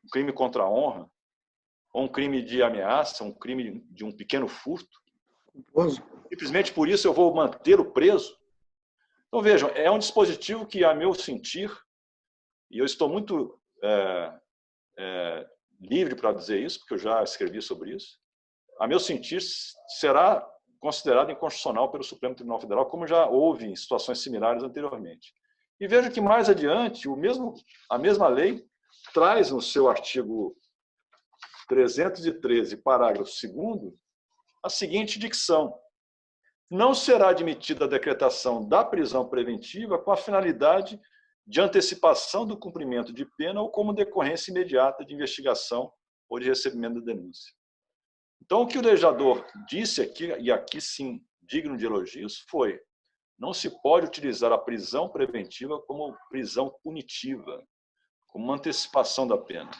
um crime contra a honra, ou um crime de ameaça, um crime de um pequeno furto. Simplesmente por isso eu vou mantê-lo preso. Então, vejam, é um dispositivo que, a meu sentir, e eu estou muito livre para dizer isso, porque eu já escrevi sobre isso, a meu sentir, será considerado inconstitucional pelo Supremo Tribunal Federal, como já houve em situações similares anteriormente. E veja que, mais adiante, a mesma lei traz no seu artigo 313, parágrafo 2º, a seguinte dicção: não será admitida a decretação da prisão preventiva com a finalidade de antecipação do cumprimento de pena ou como decorrência imediata de investigação ou de recebimento da denúncia. Então, o que o legislador disse aqui, e aqui sim, digno de elogios, foi: não se pode utilizar a prisão preventiva como prisão punitiva, como uma antecipação da pena.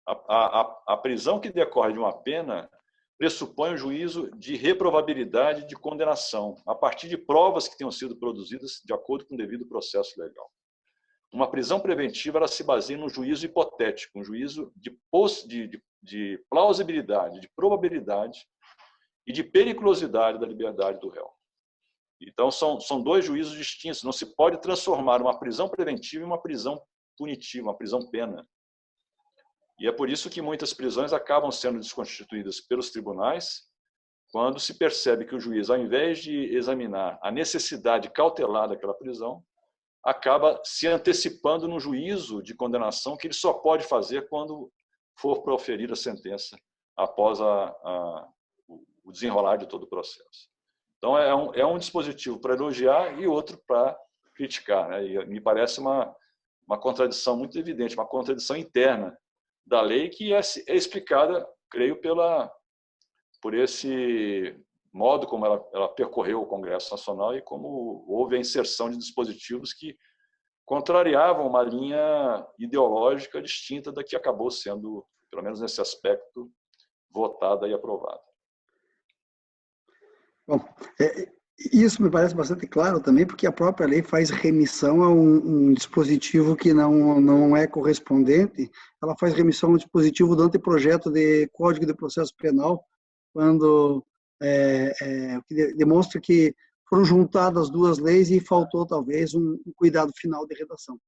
A prisão que decorre de uma pena pressupõe o juízo de reprovabilidade de condenação, a partir de provas que tenham sido produzidas de acordo com o devido processo legal. Uma prisão preventiva ela se baseia no juízo hipotético, um juízo de plausibilidade, de probabilidade e de periculosidade da liberdade do réu. Então, são dois juízos distintos. Não se pode transformar uma prisão preventiva em uma prisão punitiva, uma prisão-pena. E é por isso que muitas prisões acabam sendo desconstituídas pelos tribunais, quando se percebe que o juiz, ao invés de examinar a necessidade cautelar daquela prisão, acaba se antecipando no juízo de condenação que ele só pode fazer quando for proferir a sentença após o desenrolar de todo o processo. Então, é um dispositivo para elogiar e outro para criticar, né? E me parece uma contradição muito evidente, uma contradição interna da lei que é explicada, creio, por esse modo como ela percorreu o Congresso Nacional e como houve a inserção de dispositivos que contrariavam uma linha ideológica distinta da que acabou sendo, pelo menos nesse aspecto, votada e aprovada. Bom, isso me parece bastante claro também, porque a própria lei faz remissão a um dispositivo que não é correspondente. Ela faz remissão a um dispositivo do anteprojeto de Código de Processo Penal, quando que demonstra que foram juntadas duas leis e faltou talvez um cuidado final de redação.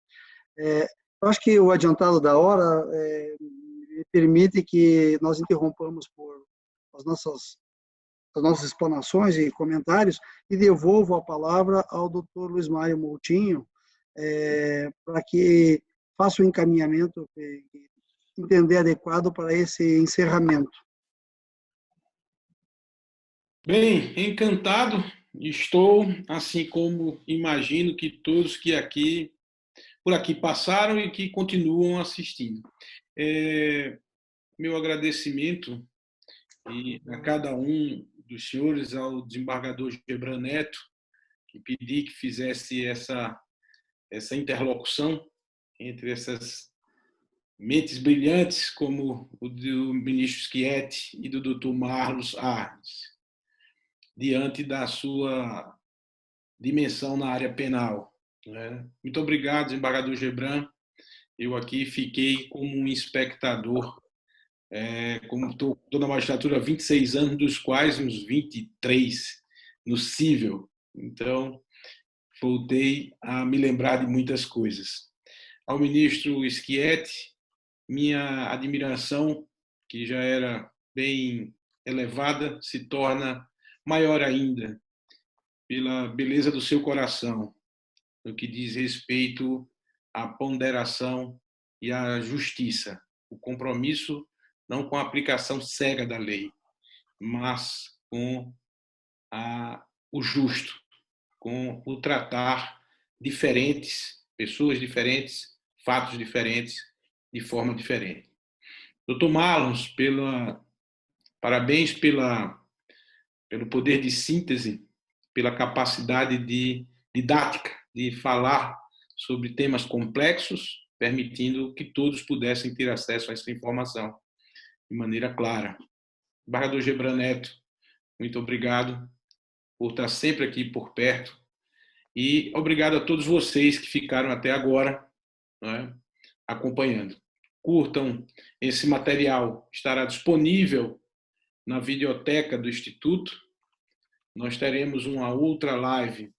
Eu acho que o adiantado da hora permite que nós interrompamos por as nossas explanações e comentários e devolvo a palavra ao Dr. Luiz Mário Moutinho para que faça o encaminhamento que entender adequado para esse encerramento. Bem, encantado estou, assim como imagino que todos que por aqui passaram e que continuam assistindo. Meu agradecimento a cada um dos senhores, ao desembargador Gebran Neto, que pedi que fizesse essa interlocução entre essas mentes brilhantes, como o do ministro Schietti e do Dr. Marlos Arnes, diante da sua dimensão na área penal. Muito obrigado, desembargador Gebran. Eu aqui fiquei como um espectador, como estou na magistratura há 26 anos, dos quais uns 23 no cível. Então, voltei a me lembrar de muitas coisas. Ao ministro Schietti, minha admiração, que já era bem elevada, se torna maior ainda pela beleza do seu coração, no que diz respeito à ponderação e à justiça, o compromisso não com a aplicação cega da lei, mas com o justo, com o tratar diferentes, pessoas diferentes, fatos diferentes, de forma diferente. Dr. Marlos, parabéns pelo poder de síntese, pela capacidade de didática, de falar sobre temas complexos, permitindo que todos pudessem ter acesso a essa informação de maneira clara. Desembargador Gebran Neto, muito obrigado por estar sempre aqui por perto e obrigado a todos vocês que ficaram até agora, acompanhando. Curtam esse material, estará disponível na videoteca do Instituto. Nós teremos uma outra live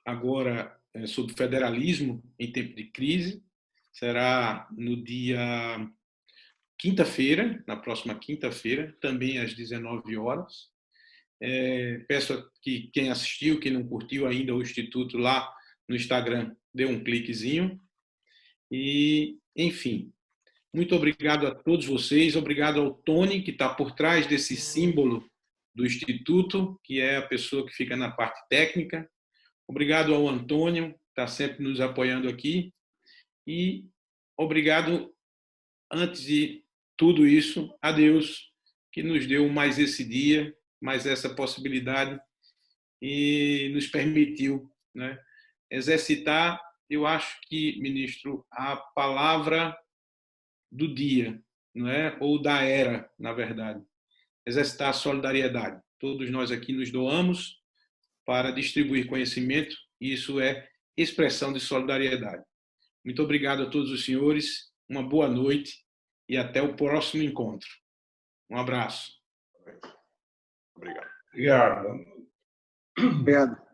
agora sobre federalismo em tempo de crise. Será no dia quinta-feira, na próxima quinta-feira, também às 19 horas. Peço que quem assistiu, quem não curtiu ainda o Instituto lá no Instagram, dê um cliquezinho. E, enfim, muito obrigado a todos vocês. Obrigado ao Tony, que está por trás desse símbolo do Instituto, que é a pessoa que fica na parte técnica. Obrigado ao Antônio, que está sempre nos apoiando aqui. E obrigado, antes de tudo isso, a Deus, que nos deu mais esse dia, mais essa possibilidade e nos permitiu, né, exercitar, eu acho que, ministro, a palavra do dia, não é? Ou da era, na verdade. Exercitar a solidariedade. Todos nós aqui nos doamos para distribuir conhecimento, e isso é expressão de solidariedade. Muito obrigado a todos os senhores, uma boa noite e até o próximo encontro. Um abraço. Obrigado. Obrigado. Obrigado.